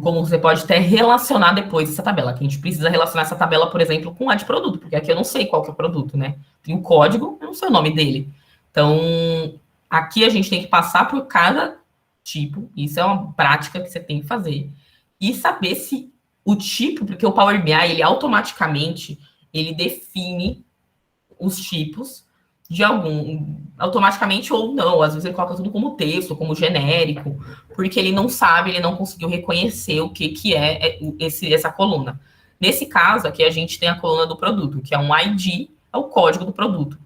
como você pode até relacionar depois essa tabela. Que a gente precisa relacionar essa tabela, por exemplo, com a de produto, porque aqui eu não sei qual que é o produto, né? Tem o código, eu não sei o nome dele. Então, aqui a gente tem que passar por cada tipo. Isso é uma prática que você tem que fazer. E saber se o tipo, porque o Power BI, ele automaticamente, ele define os tipos de automaticamente ou não, às vezes ele coloca tudo como texto, como genérico, porque ele não sabe, ele não conseguiu reconhecer o que é essa coluna. Nesse caso aqui, a gente tem a coluna do produto, que é um ID, é o código do produto.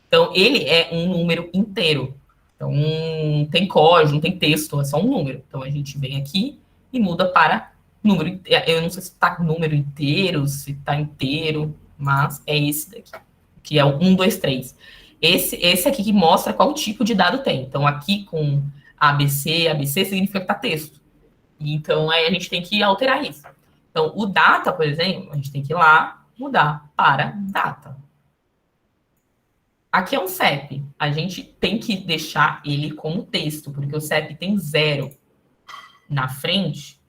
Então, ele é um número inteiro. Então, não tem código, não tem texto, é só um número. Então, a gente vem aqui e muda para número. Eu não sei se está número inteiro, se está inteiro, mas é esse daqui, que é o 1, 2, 3. Esse aqui que mostra qual tipo de dado tem. Então, aqui com ABC significa que está texto. Então, aí a gente tem que alterar isso. Então, o data, por exemplo, a gente tem que ir lá mudar para data. Aqui é um CEP. A gente tem que deixar ele como texto, porque o CEP tem 0 na frente.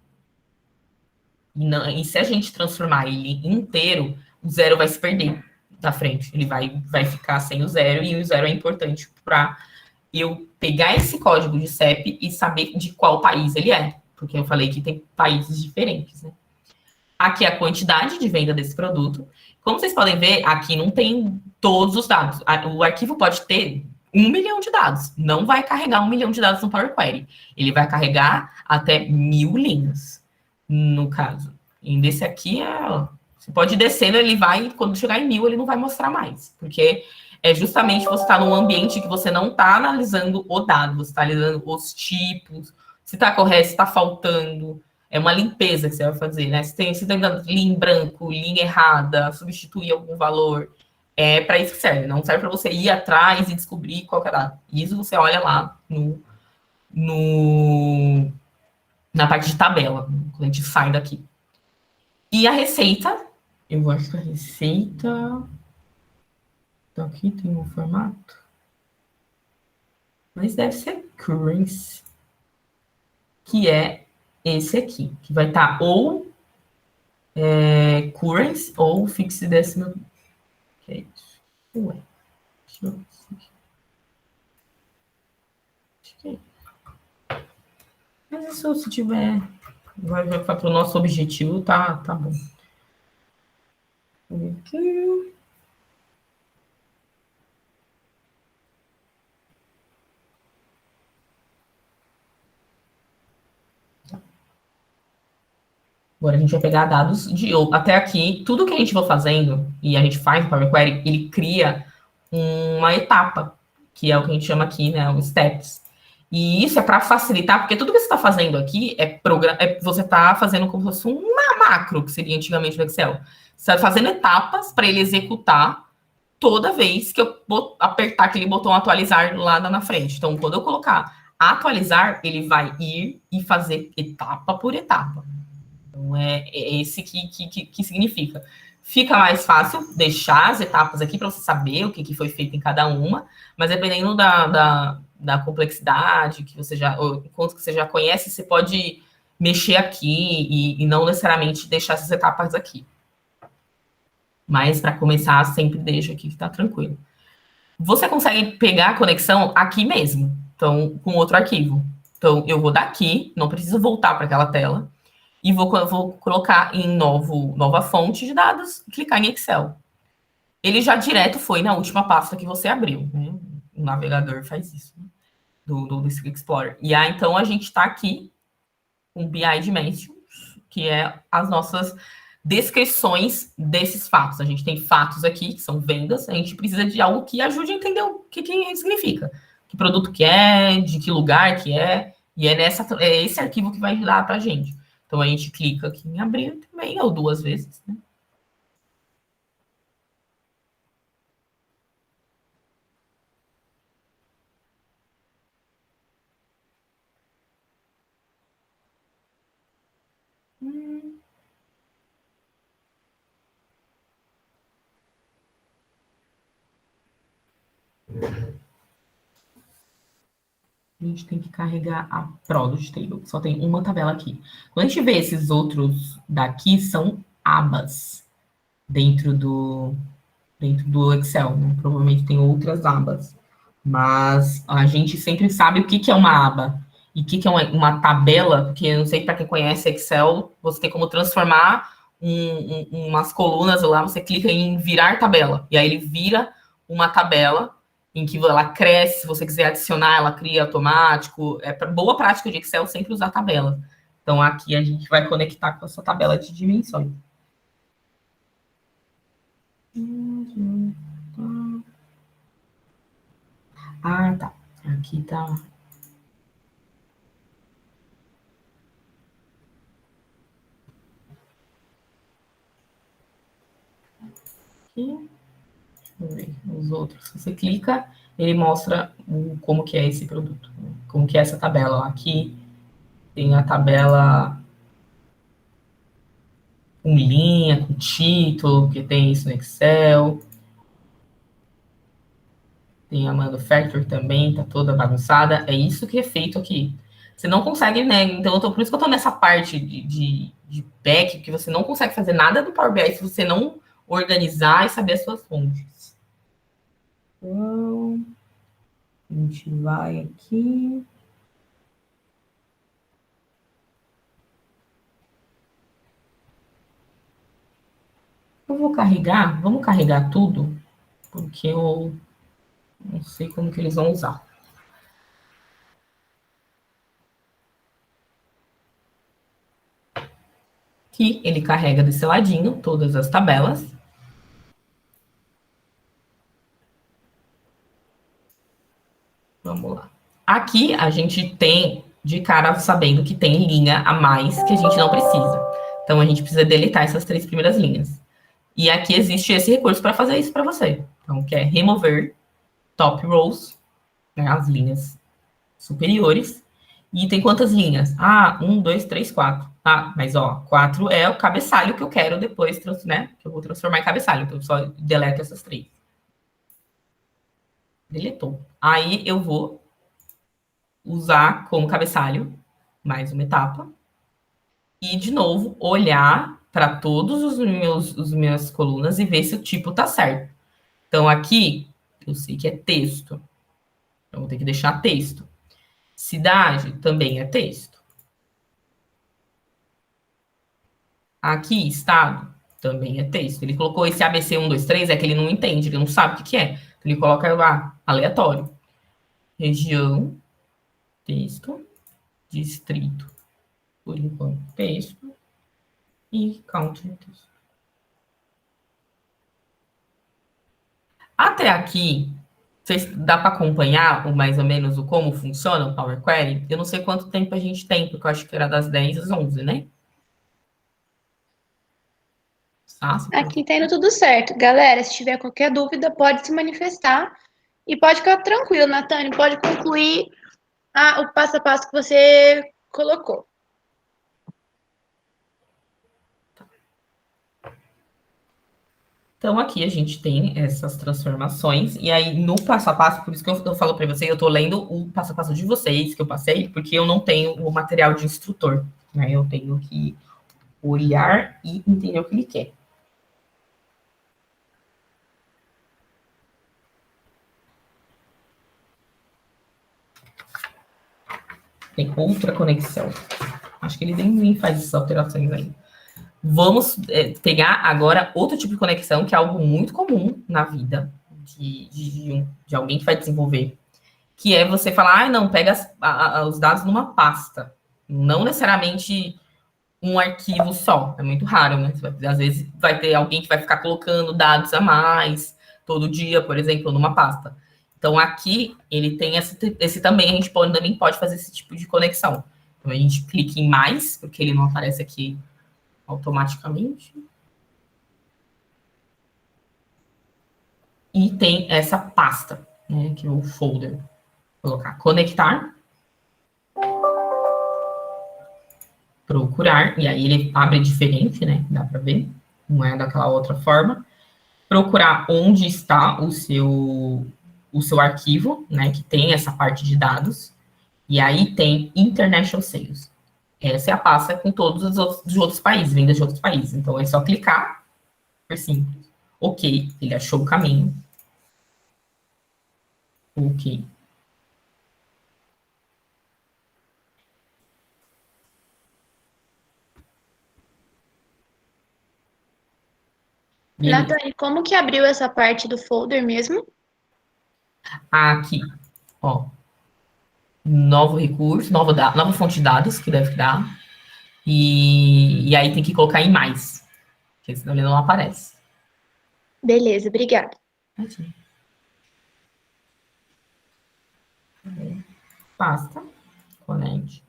E se a gente transformar ele inteiro, o 0 vai se perder da frente. Ele vai ficar sem o 0, e o 0 é importante para eu pegar esse código de CEP e saber de qual país ele é. Porque eu falei que tem países diferentes, né? Aqui é a quantidade de venda desse produto. Como vocês podem ver, aqui não tem todos os dados. O arquivo pode ter 1 milhão de dados. Não vai carregar 1 milhão de dados no Power Query. Ele vai carregar até 1000 linhas, no caso. E desse aqui, você pode ir descendo, ele vai, quando chegar em 1000, ele não vai mostrar mais. Porque é justamente você estar num ambiente que você não está analisando o dado, você está analisando os tipos, se está correto, se está faltando. É uma limpeza que você vai fazer, né? Se tem linha em branco, linha errada, substituir algum valor. É para isso que serve. Não serve para você ir atrás e descobrir qual que é dado. Isso você olha lá no, na parte de tabela, quando a gente sai daqui. E a receita, eu acho que a receita. Então aqui tem um formato. Mas deve ser currency, que é esse aqui, que vai estar ou currency ou fixed decimal. Que é isso? Ué, deixa eu ver. Acho que é isso. Mas isso, se tiver, vai para o nosso objetivo, tá bom. Aqui. Agora a gente vai pegar dados de até aqui, tudo que a gente vai fazendo e a gente faz no Power Query, ele cria uma etapa, que é o que a gente chama aqui, né, os steps. E isso é para facilitar, porque tudo que você está fazendo aqui você está fazendo como se fosse uma macro, que seria antigamente no Excel. Você está fazendo etapas para ele executar toda vez que eu apertar aquele botão atualizar lá na frente. Então, quando eu colocar atualizar, ele vai ir e fazer etapa por etapa. Então, é esse que significa. Fica mais fácil deixar as etapas aqui para você saber o que foi feito em cada uma, mas dependendo da complexidade que você já, ou quanto que você já conhece, você pode mexer aqui e não necessariamente deixar essas etapas aqui. Mas para começar, sempre deixa aqui que está tranquilo. Você consegue pegar a conexão aqui mesmo, então, com outro arquivo. Então, eu vou daqui, não preciso voltar para aquela tela, e vou colocar em nova fonte de dados, clicar em Excel. Ele já direto foi na última pasta que você abriu, né? O navegador faz isso, né? do Explorer. E aí, então, a gente está aqui com BI Dimensions, que é as nossas descrições desses fatos. A gente tem fatos aqui, que são vendas, a gente precisa de algo que ajude a entender o que significa, que produto que é, de que lugar que é, e é esse arquivo que vai ajudar para a gente. Então, a gente clica aqui em abrir também, ou duas vezes, né? A gente tem que carregar a Product Table. Só tem uma tabela aqui. Quando a gente vê esses outros daqui, são abas dentro do Excel, né? Provavelmente tem outras abas. Mas a gente sempre sabe o que é uma aba e o que é uma tabela, porque eu não sei para quem conhece Excel, você tem como transformar umas colunas lá, você clica em virar tabela, e aí ele vira uma tabela em que ela cresce, se você quiser adicionar, ela cria automático. É boa prática de Excel sempre usar tabela. Então aqui a gente vai conectar com essa tabela de dimensões. Ah, tá. Aqui tá. Aqui. Deixa eu ver os outros. Você clica, ele mostra como que é esse produto, né? Como que é essa tabela. Aqui tem a tabela com linha, com título, que tem isso no Excel. Tem a Manufacture também, tá toda bagunçada. É isso que é feito aqui. Você não consegue, né? Então, por isso que eu tô nessa parte de back, que você não consegue fazer nada do Power BI se você não organizar e saber as suas fontes. Então, a gente vai aqui. Eu vou carregar, vamos carregar tudo, porque eu não sei como que eles vão usar. Aqui ele carrega desse ladinho todas as tabelas. Vamos lá. Aqui a gente tem de cara sabendo que tem linha a mais que a gente não precisa. Então a gente precisa deletar essas 3 primeiras linhas. E aqui existe esse recurso para fazer isso para você. Então, que é remover top rows, né, as linhas superiores. E tem quantas linhas? 1, 2, 3, 4. Mas 4 é o cabeçalho que eu quero depois, né? Que eu vou transformar em cabeçalho. Então, eu só deleto essas 3. Deletou. Aí eu vou usar como cabeçalho mais uma etapa. E, de novo, olhar para todos os minhas colunas e ver se o tipo tá certo. Então, aqui, eu sei que é texto. Então, vou ter que deixar texto. Cidade também é texto. Aqui, estado, também é texto. Ele colocou esse ABC 1, 2, 3, é que ele não entende, ele não sabe o que é. Então, ele coloca lá, aleatório. Região, texto. Distrito, por enquanto, texto. E country, texto. Até aqui, dá para acompanhar mais ou menos como funciona o Power Query? Eu não sei quanto tempo a gente tem, porque eu acho que era das 10 às 11, né? Aqui tá indo tudo certo. Galera, se tiver qualquer dúvida, pode se manifestar. E pode ficar tranquilo, Natane, pode concluir o passo a passo que você colocou. Então, aqui a gente tem essas transformações, e aí no passo a passo, por isso que eu falo para você, eu estou lendo o passo a passo de vocês que eu passei, porque eu não tenho o material de instrutor, né? Eu tenho que olhar e entender o que ele quer. Tem outra conexão. Acho que ele nem faz essas alterações ainda. Vamos pegar agora outro tipo de conexão, que é algo muito comum na vida de alguém que vai desenvolver, que é você falar, não, pega os dados numa pasta. Não necessariamente um arquivo só. É muito raro, né? Às vezes vai ter alguém que vai ficar colocando dados a mais todo dia, por exemplo, numa pasta. Então, aqui, ele tem esse também, a gente também pode fazer esse tipo de conexão. Então, a gente clica em mais, porque ele não aparece aqui automaticamente. E tem essa pasta, né, que é o folder. Vou colocar conectar. Procurar, e aí ele abre diferente, né, dá para ver. Não é daquela outra forma. Procurar onde está o seu arquivo, né, que tem essa parte de dados. E aí tem International Sales. Essa é a pasta com todos os outros países, vendas de outros países. Então, é só clicar, super simples. Ok, ele achou o caminho. Ok. Natane, como que abriu essa parte do folder mesmo? Aqui, ó. Novo recurso, nova fonte de dados que deve dar. E aí tem que colocar em mais, porque senão ele não aparece. Beleza, obrigada. Pasta, conecte.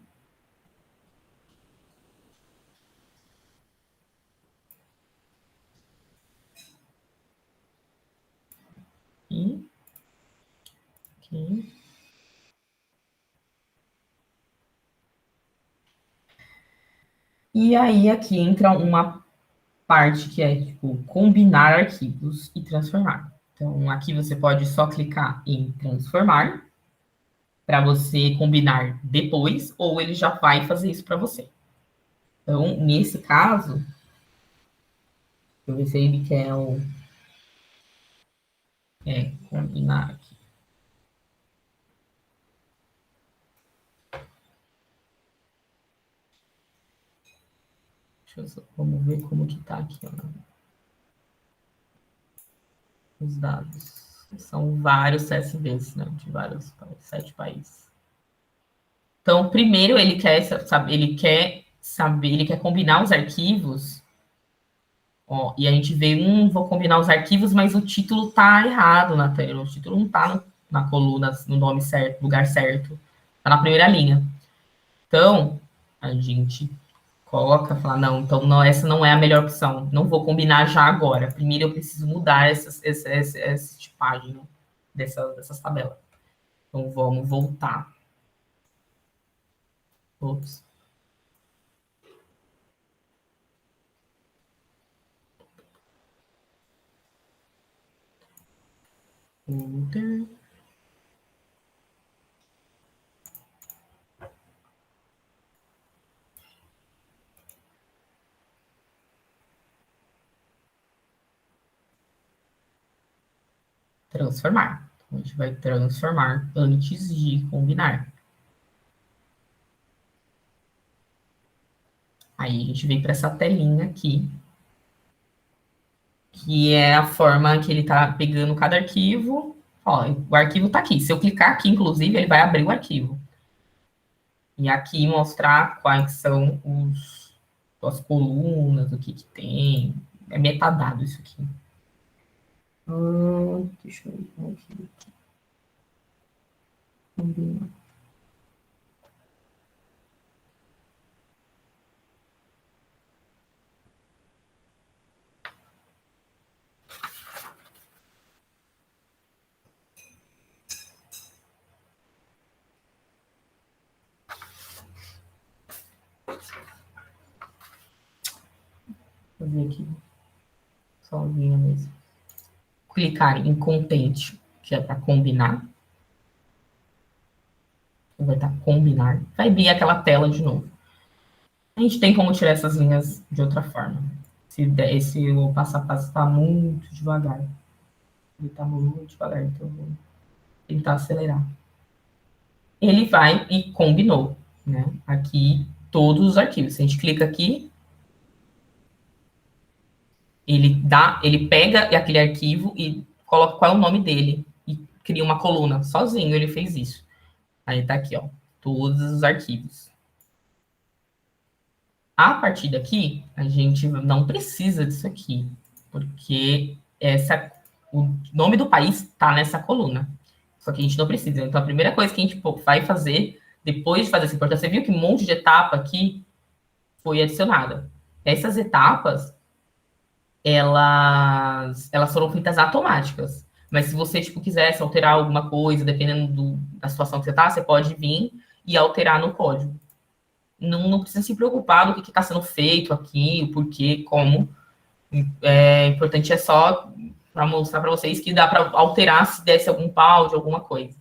E aqui. E aí aqui entra uma parte que é tipo combinar arquivos e transformar. Então aqui você pode só clicar em transformar para você combinar depois, ou ele já vai fazer isso para você. Então, nesse caso, deixa eu ver se ele quer combinar aqui. Vamos ver como que tá aqui, ó. Os dados. São vários CSVs, né? De vários 7 países. Então, primeiro ele quer saber, ele quer combinar os arquivos. E a gente vê, vou combinar os arquivos, mas o título tá errado na tela. O título não tá na coluna, no nome certo, lugar certo, tá na primeira linha. Então, a gente coloca, fala, não, então não, essa não é a melhor opção, não vou combinar já agora. Primeiro eu preciso mudar essa tipagem, né, dessas tabelas. Então, vamos voltar. Ops. Enter. Transformar. Então, a gente vai transformar antes de combinar. Aí a gente vem para essa telinha aqui, que é a forma que ele está pegando cada arquivo. Ó, o arquivo está aqui. Se eu clicar aqui, inclusive, ele vai abrir o arquivo. E aqui mostrar quais são as colunas, o que tem. É metadado isso aqui. Deixa eu ver aqui. Combinar. Vou ver aqui. Sozinha mesmo. Clicar em Content, que é para combinar. Vai estar combinar. Vai vir aquela tela de novo. A gente tem como tirar essas linhas de outra forma. Se o passo a passo está muito devagar. Ele está muito devagar, então eu vou tentar acelerar. Ele vai e combinou, né? Aqui, todos os arquivos. Se a gente clica aqui, ele pega aquele arquivo e coloca qual é o nome dele e cria uma coluna. Sozinho ele fez isso. Aí tá aqui, ó, todos os arquivos. A partir daqui, a gente não precisa disso aqui, porque o nome do país está nessa coluna. Só que a gente não precisa. Então, a primeira coisa que a gente vai fazer, depois de fazer essa importância, você viu que um monte de etapa aqui foi adicionada. Essas etapas, elas foram feitas automáticas. Mas se você, tipo, quisesse alterar alguma coisa, dependendo da situação que você está, você pode vir e alterar no código. Não precisa se preocupar do que está sendo feito aqui, o porquê, como. Importante é só para mostrar para vocês que dá para alterar se desse algum pau de alguma coisa.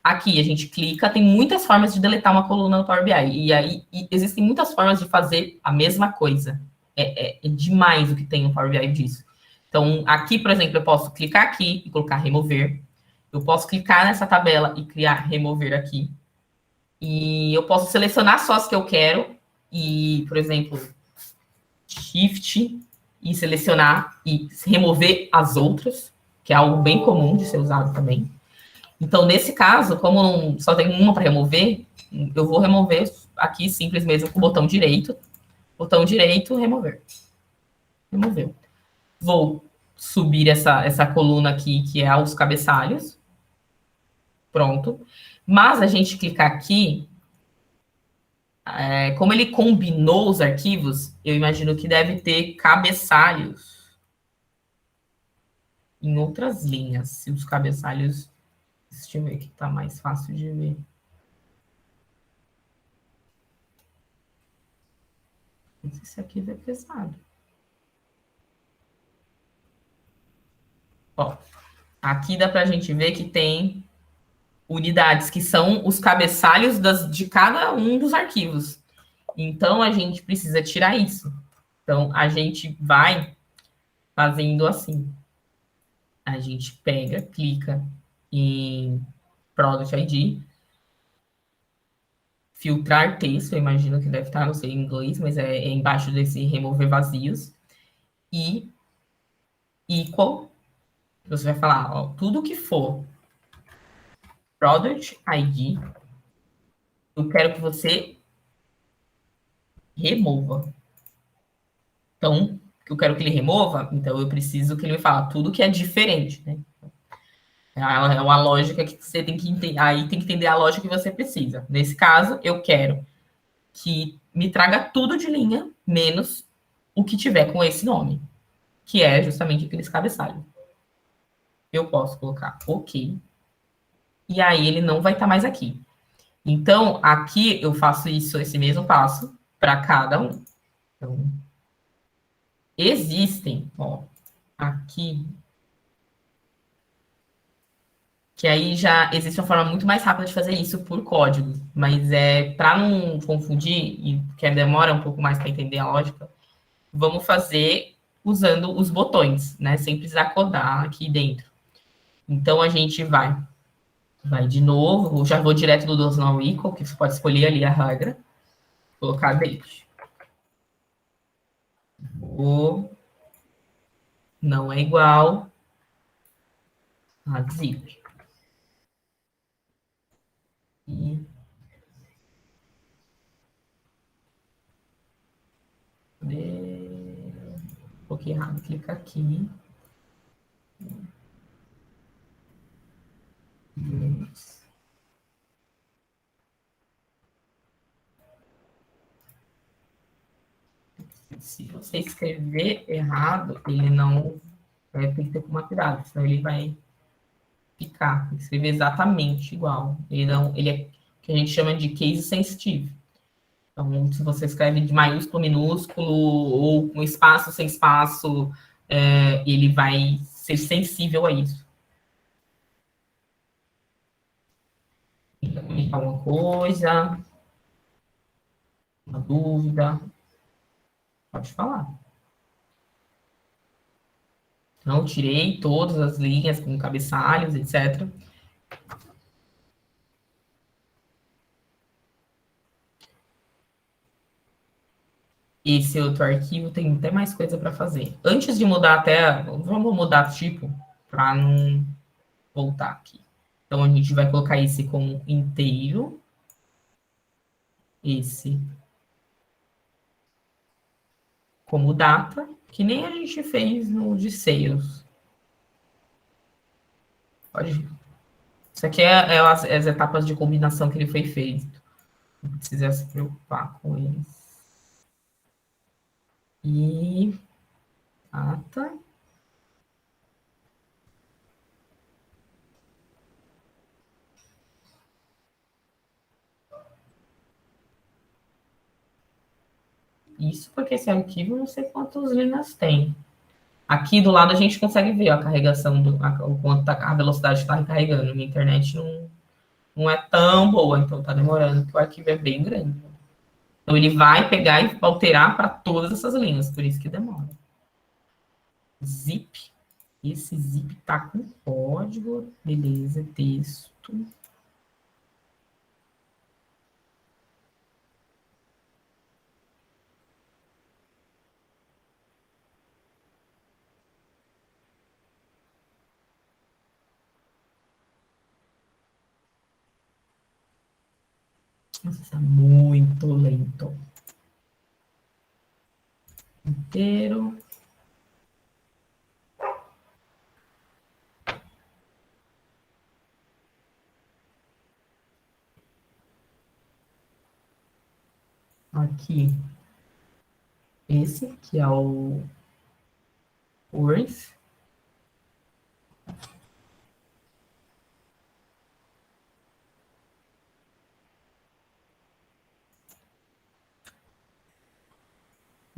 Aqui a gente clica, tem muitas formas de deletar uma coluna no Power BI. E existem muitas formas de fazer a mesma coisa. É demais o que tem no Power BI disso. Então, aqui, por exemplo, eu posso clicar aqui e colocar remover. Eu posso clicar nessa tabela e criar remover aqui. E eu posso selecionar só as que eu quero e, por exemplo, Shift e selecionar e remover as outras, que é algo bem comum de ser usado também. Então, nesse caso, como só tem uma para remover, eu vou remover aqui simples mesmo com o botão direito, remover. Removeu. Vou subir essa coluna aqui, que é os cabeçalhos. Pronto. Mas a gente clicar aqui, como ele combinou os arquivos, eu imagino que deve ter cabeçalhos em outras linhas. Se os cabeçalhos... Deixa eu ver que está mais fácil de ver. Esse aqui vai pesado. Ó, aqui dá para a gente ver que tem unidades, que são os cabeçalhos de cada um dos arquivos. Então, a gente precisa tirar isso. Então, a gente vai fazendo assim. A gente pega, clica em Product ID, filtrar texto, eu imagino que deve estar, não sei em inglês, mas é embaixo desse remover vazios, e equal, você vai falar, ó, tudo que for Product ID, eu quero que você remova. Então, que eu quero que ele remova, então eu preciso que ele me fale tudo que é diferente, né? É uma lógica que você tem que entender. Aí tem que entender a lógica que você precisa. Nesse caso, eu quero que me traga tudo de linha, menos o que tiver com esse nome, que é justamente aqueles cabeçalhos. Eu posso colocar OK. E aí ele não vai estar mais aqui. Então, aqui eu faço isso, esse mesmo passo para cada um. Então, existem, ó, aqui, que aí já existe uma forma muito mais rápida de fazer isso por código, mas para não confundir, e que demora um pouco mais para entender a lógica, vamos fazer usando os botões, né, sem precisar codar aqui dentro. Então, a gente vai de novo, já vou direto do does not equal, que você pode escolher ali a regra, colocar date. O não é igual a zip. E um pouquinho errado, clica aqui. Se você escrever errado, ele não tem que ter uma cuidado, senão ele vai ficar. Tem que escrever exatamente igual. Ele é o que a gente chama de case sensitive. Então, se você escreve de maiúsculo, minúsculo, ou com espaço, sem espaço, ele vai ser sensível a isso. Alguma coisa, uma dúvida, pode falar. Não tirei todas as linhas com cabeçalhos, etc. Esse outro arquivo tem até mais coisa para fazer. Antes de mudar vamos mudar tipo, para não voltar aqui. Então, a gente vai colocar esse como inteiro. Esse como data, que nem a gente fez no de sales. Pode. Isso aqui é as etapas de combinação que ele foi feito. Não precisa se preocupar com eles. E data. Isso porque esse arquivo não sei quantas linhas tem. Aqui do lado a gente consegue ver a carregação, o quanto a velocidade está recarregando. Minha internet não é tão boa, então está demorando, porque o arquivo é bem grande. Então ele vai pegar e alterar para todas essas linhas, por isso que demora. Zip. Esse zip tá com código. Beleza, texto. Nossa, está muito lento. Inteiro. Aqui. Esse que é o worth.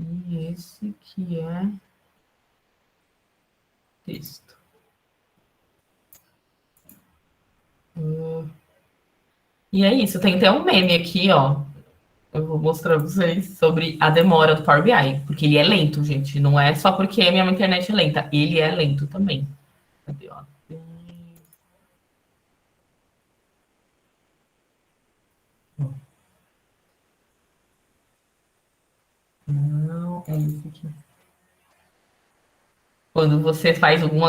E esse que é texto. E é isso, tem até um meme aqui, ó. Eu vou mostrar pra vocês sobre a demora do Power BI, porque ele é lento, gente. Não é só porque a minha internet é lenta, ele é lento também. Cadê, ó? Não, é isso aqui. Quando você faz algum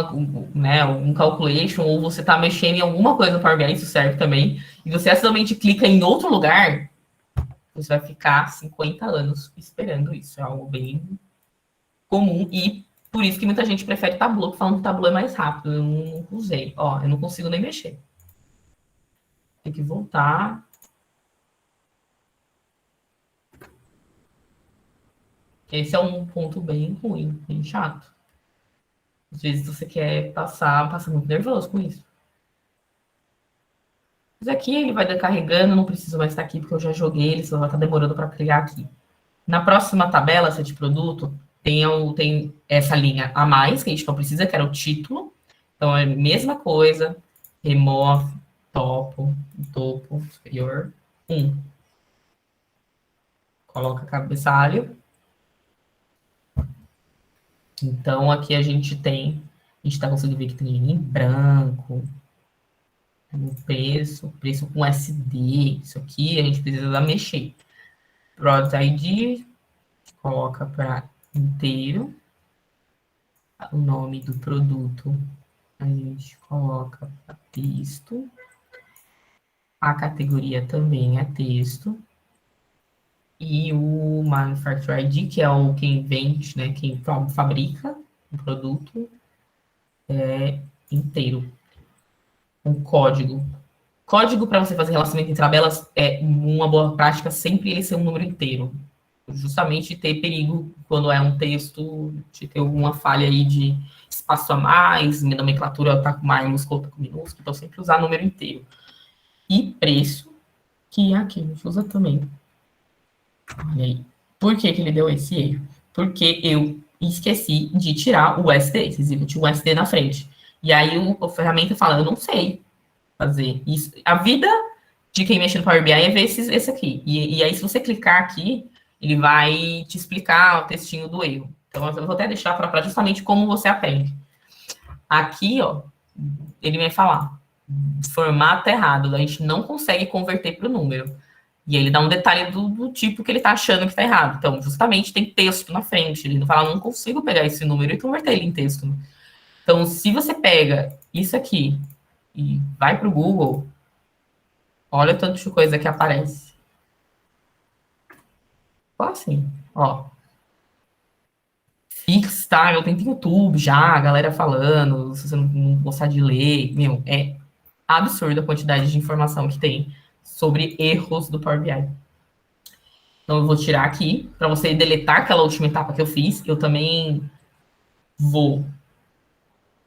calculation, ou você está mexendo em alguma coisa no Power BI, isso serve também, e você acidentalmente clica em outro lugar, você vai ficar 50 anos esperando isso. É algo bem comum e Por isso que muita gente prefere Tableau, falando que Tableau é mais rápido. Eu não usei. Ó, eu não consigo nem mexer. Tem que voltar. Esse é um ponto bem ruim, bem chato. Às vezes você quer passa muito nervoso com isso. Mas aqui ele vai carregando, não preciso mais estar aqui, porque eu já joguei, ele só vai estar demorando para criar aqui. Na próxima tabela, set produto, tem essa linha a mais, que a gente não precisa, que era o título. Então, é a mesma coisa, remove, topo, superior, 1. Coloca cabeçalho. Então, aqui a gente está conseguindo ver que tem linha em branco, o preço com SD, isso aqui a gente precisa mexer. Product ID, coloca para inteiro, o nome do produto a gente coloca para texto, a categoria também é texto, e o Manufacturer ID, que é o quem vende, né, quem fabrica o produto, é inteiro. Um código. Código para você fazer relacionamento entre tabelas é uma boa prática sempre ele ser um número inteiro. Justamente ter perigo quando é um texto, de ter alguma falha aí de espaço a mais, minha nomenclatura está com maiúsculo, está com minúsculo, então sempre usar número inteiro. E preço, que aqui a gente usa também. Olha aí. Por que ele deu esse erro? Porque eu esqueci de tirar o SD, vocês viram, tinha o SD na frente. E aí a ferramenta fala, eu não sei fazer isso. A vida de quem mexe no Power BI é ver esse aqui. E aí, se você clicar aqui, ele vai te explicar o textinho do erro. Então, eu vou até deixar para justamente como você aprende. Aqui, ó, ele vai falar, formato errado, a gente não consegue converter para o número. E ele dá um detalhe do tipo que ele está achando que está errado. Então, justamente, tem texto na frente. Ele não fala, não consigo pegar esse número e converter ele em texto. Então, se você pega isso aqui e vai para o Google, olha o tanto de coisa que aparece. Só assim, ó. Fix, tá? Eu tenho YouTube já, a galera falando, se você não gostar de ler, meu, é absurda a quantidade de informação que tem sobre erros do Power BI. Então, eu vou tirar aqui, para você deletar aquela última etapa que eu fiz. Eu também vou,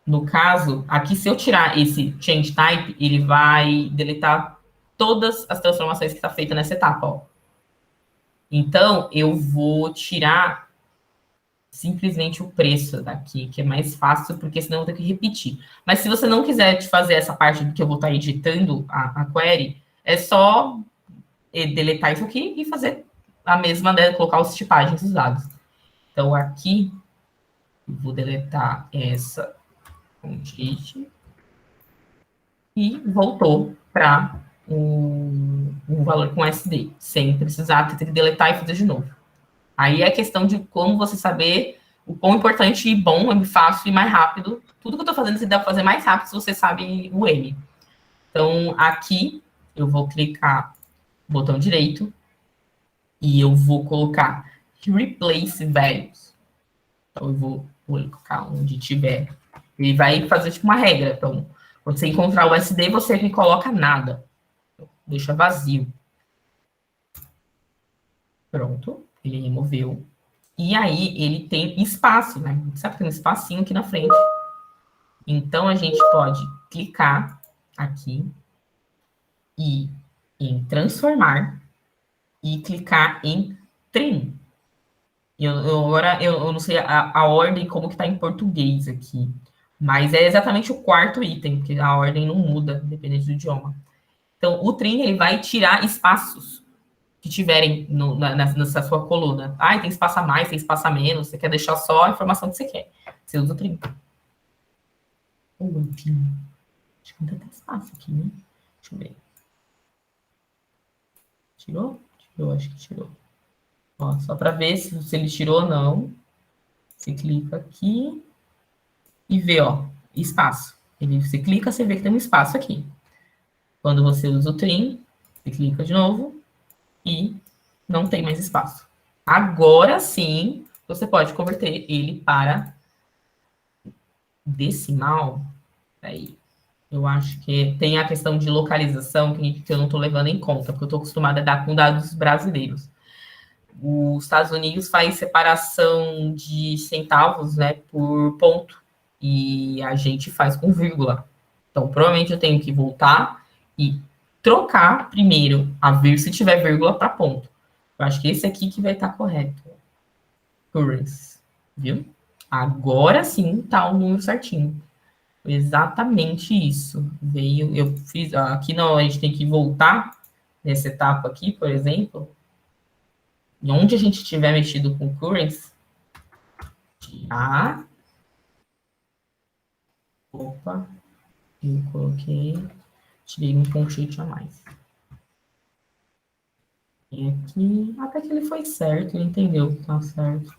no caso, aqui, se eu tirar esse change type, ele vai deletar todas as transformações que está feita nessa etapa, ó. Então, eu vou tirar simplesmente o preço daqui, que é mais fácil, porque senão eu vou ter que repetir. Mas se você não quiser fazer essa parte do que eu vou estar editando a query, é só deletar isso aqui e fazer a mesma, né, colocar os tipagens dos dados. Então, aqui, eu vou deletar essa com digit e voltou para um valor com SD, sem precisar ter que deletar e fazer de novo. Aí é questão de como você saber o quão importante e bom, é fácil e mais rápido. Tudo que eu estou fazendo, você deve fazer mais rápido se você sabe o M. Então, aqui, eu vou clicar no botão direito e eu vou colocar Replace Values. Então, eu vou colocar onde tiver. Ele vai fazer tipo uma regra. Então, quando você encontrar o SD, você não coloca nada. Deixa vazio. Pronto. Ele removeu. E aí, ele tem espaço, né? Sabe que tem um espacinho aqui na frente. Então, a gente pode clicar aqui e em transformar e clicar em trim. Agora, eu não sei a ordem como que tá em português aqui. Mas é exatamente o quarto item, porque a ordem não muda, dependendo do idioma. Então, o trim, ele vai tirar espaços que tiverem nessa sua coluna. Ah, tem espaço a mais, tem espaço a menos, você quer deixar só a informação que você quer. Você usa o trim. Enfim. Acho que ainda tem espaço aqui, né? Deixa eu ver. Tirou? Tirou, acho que tirou. Ó, só para ver se ele tirou ou não. Você clica aqui e vê, ó, espaço. Você clica, você vê que tem um espaço aqui. Quando você usa o trim, você clica de novo e não tem mais espaço. Agora sim, você pode converter ele para decimal, aí, eu acho que tem a questão de localização que eu não estou levando em conta, porque eu estou acostumada a dar com dados brasileiros. Os Estados Unidos faz separação de centavos, né, por ponto, e a gente faz com vírgula. Então, provavelmente eu tenho que voltar e trocar primeiro, a ver se tiver vírgula para ponto. Eu acho que esse aqui que vai estar correto. Currency, viu? Agora sim tá o número certinho. Exatamente isso. Veio, eu fiz, aqui não, a gente tem que voltar nessa etapa aqui, por exemplo, e onde a gente tiver mexido com currency, tirar. Opa, eu coloquei, tirei um conchete a mais. E aqui, até que ele foi certo, ele entendeu que tá certo.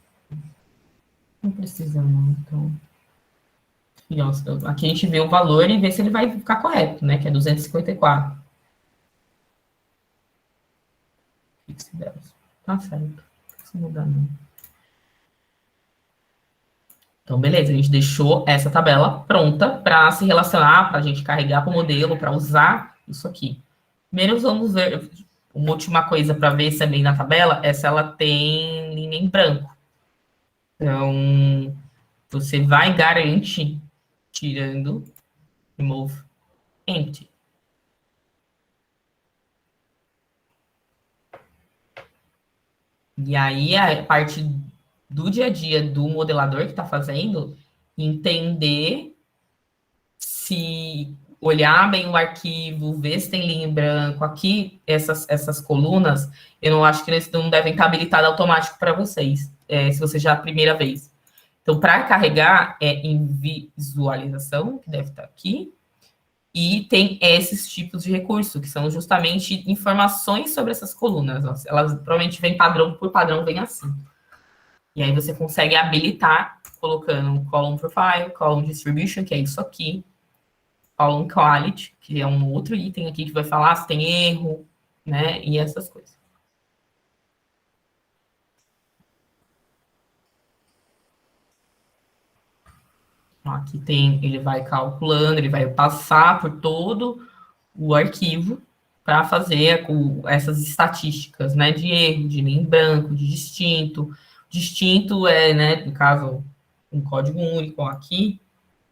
Não precisa não, então. E, ó, aqui a gente vê o valor e vê se ele vai ficar correto, né? Que é 254. Tá certo. Não precisa mudar não. Então, beleza, a gente deixou essa tabela pronta para se relacionar, para a gente carregar para o modelo, para usar isso aqui. Primeiro, vamos ver uma última coisa para ver também na tabela, é se ela tem linha em branco. Então, você vai garantir tirando remove empty. E aí, a parte do dia a dia do modelador que está fazendo, entender se olhar bem o arquivo, ver se tem linha em branco. Aqui, essas colunas, eu não acho que eles não devem estar habilitadas automático para vocês, se você já é a primeira vez. Então, para carregar, é em visualização, que deve estar aqui, e tem esses tipos de recurso, que são justamente informações sobre essas colunas. Elas provavelmente vêm padrão por padrão, vem assim. E aí você consegue habilitar colocando column profile, column distribution, que é isso aqui, column quality, que é um outro item aqui que vai falar se tem erro, né, e essas coisas. Aqui tem, ele vai calculando, ele vai passar por todo o arquivo para fazer essas estatísticas, né, de erro, de linha em branco, de distinto. Distinto é, né, no caso, um código único. Aqui,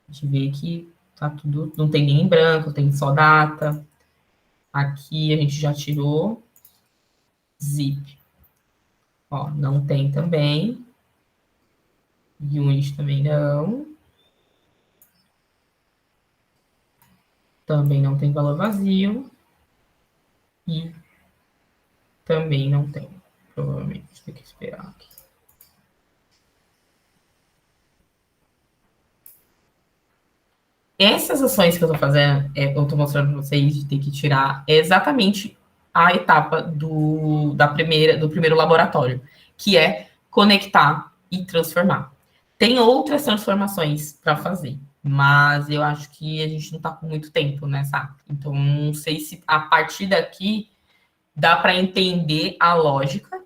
a gente vê que tá tudo, não tem linha em branco, tem só data. Aqui a gente já tirou zip. Ó, não tem também. Unit também não. Também não tem valor vazio. E também não tem. Provavelmente tem que esperar aqui. Essas ações que eu estou fazendo, eu estou mostrando para vocês de ter que tirar exatamente a etapa do primeiro laboratório, que é conectar e transformar. Tem outras transformações para fazer, mas eu acho que a gente não está com muito tempo nessa. Então, não sei se a partir daqui dá para entender a lógica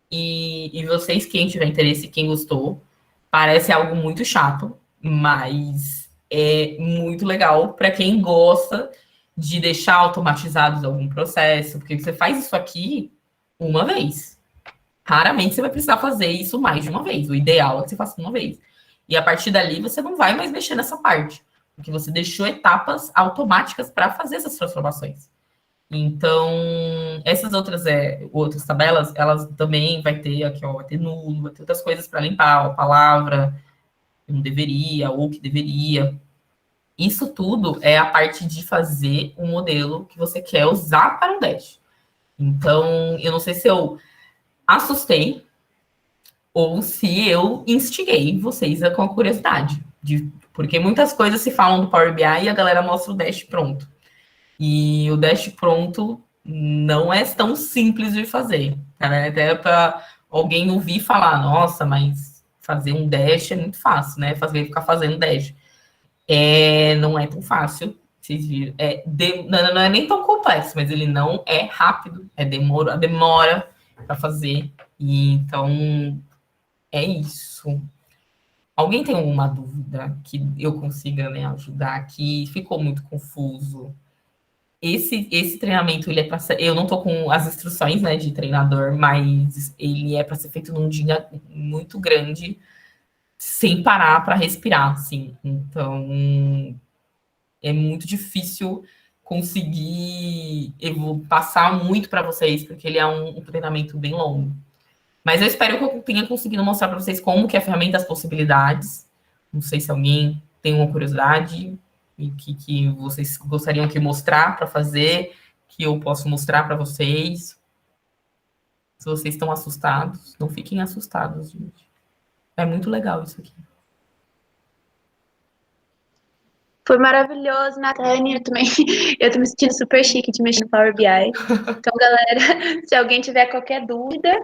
e vocês, quem tiver interesse, quem gostou, parece algo muito chato, mas é muito legal para quem gosta de deixar automatizados algum processo, porque você faz isso aqui uma vez. Raramente você vai precisar fazer isso mais de uma vez. O ideal é que você faça uma vez. E a partir dali você não vai mais mexer nessa parte, porque você deixou etapas automáticas para fazer essas transformações. Então, essas outras tabelas, elas também vai ter aqui, ó, vai ter nulo, vai ter outras coisas para limpar, a palavra, não deveria, ou que deveria. Isso tudo é a parte de fazer um modelo que você quer usar para o Dash. Então, eu não sei se eu assustei ou se eu instiguei vocês com a curiosidade. Porque muitas coisas se falam do Power BI e a galera mostra o Dash pronto. E o Dash pronto não é tão simples de fazer. Né? Até para alguém ouvir falar, nossa, mas fazer um Dash é muito fácil, né? Ficar fazendo Dash. Não é tão fácil, vocês viram. Não é nem tão complexo, mas ele não é rápido, demora para fazer. E então é isso. Alguém tem alguma dúvida que eu consiga, né, ajudar, que ficou muito confuso? Esse treinamento, ele é para ser... Eu não tô com as instruções, né, de treinador, mas ele é para ser feito num dia muito grande, sem parar para respirar, assim. Então, é muito difícil conseguir passar muito para vocês, porque ele é um treinamento bem longo. Mas eu espero que eu tenha conseguido mostrar para vocês como que é a ferramenta, as possibilidades. Não sei se alguém tem uma curiosidade e que vocês gostariam que eu mostrar para fazer, que eu posso mostrar para vocês. Se vocês estão assustados, não fiquem assustados, gente. É muito legal isso aqui. Foi maravilhoso, Natânia. Eu tô me sentindo super chique de mexer no Power BI. Então, galera, se alguém tiver qualquer dúvida...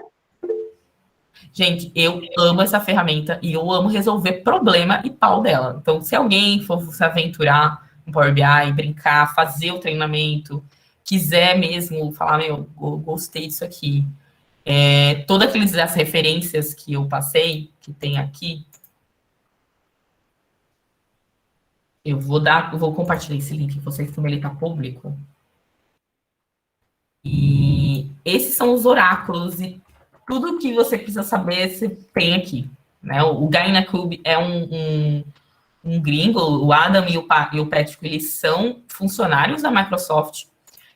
Gente, eu amo essa ferramenta e eu amo resolver problema e pau dela. Então, se alguém for se aventurar no Power BI, brincar, fazer o treinamento, quiser mesmo falar, meu, gostei disso aqui. Todas aquelas referências que eu passei, que tem aqui, eu vou compartilhar esse link com vocês, como ele está público. E esses são os oráculos e tudo que você precisa saber, você tem aqui. Né? O Gainacube é um gringo, o Adam e o Patrick, eles são funcionários da Microsoft,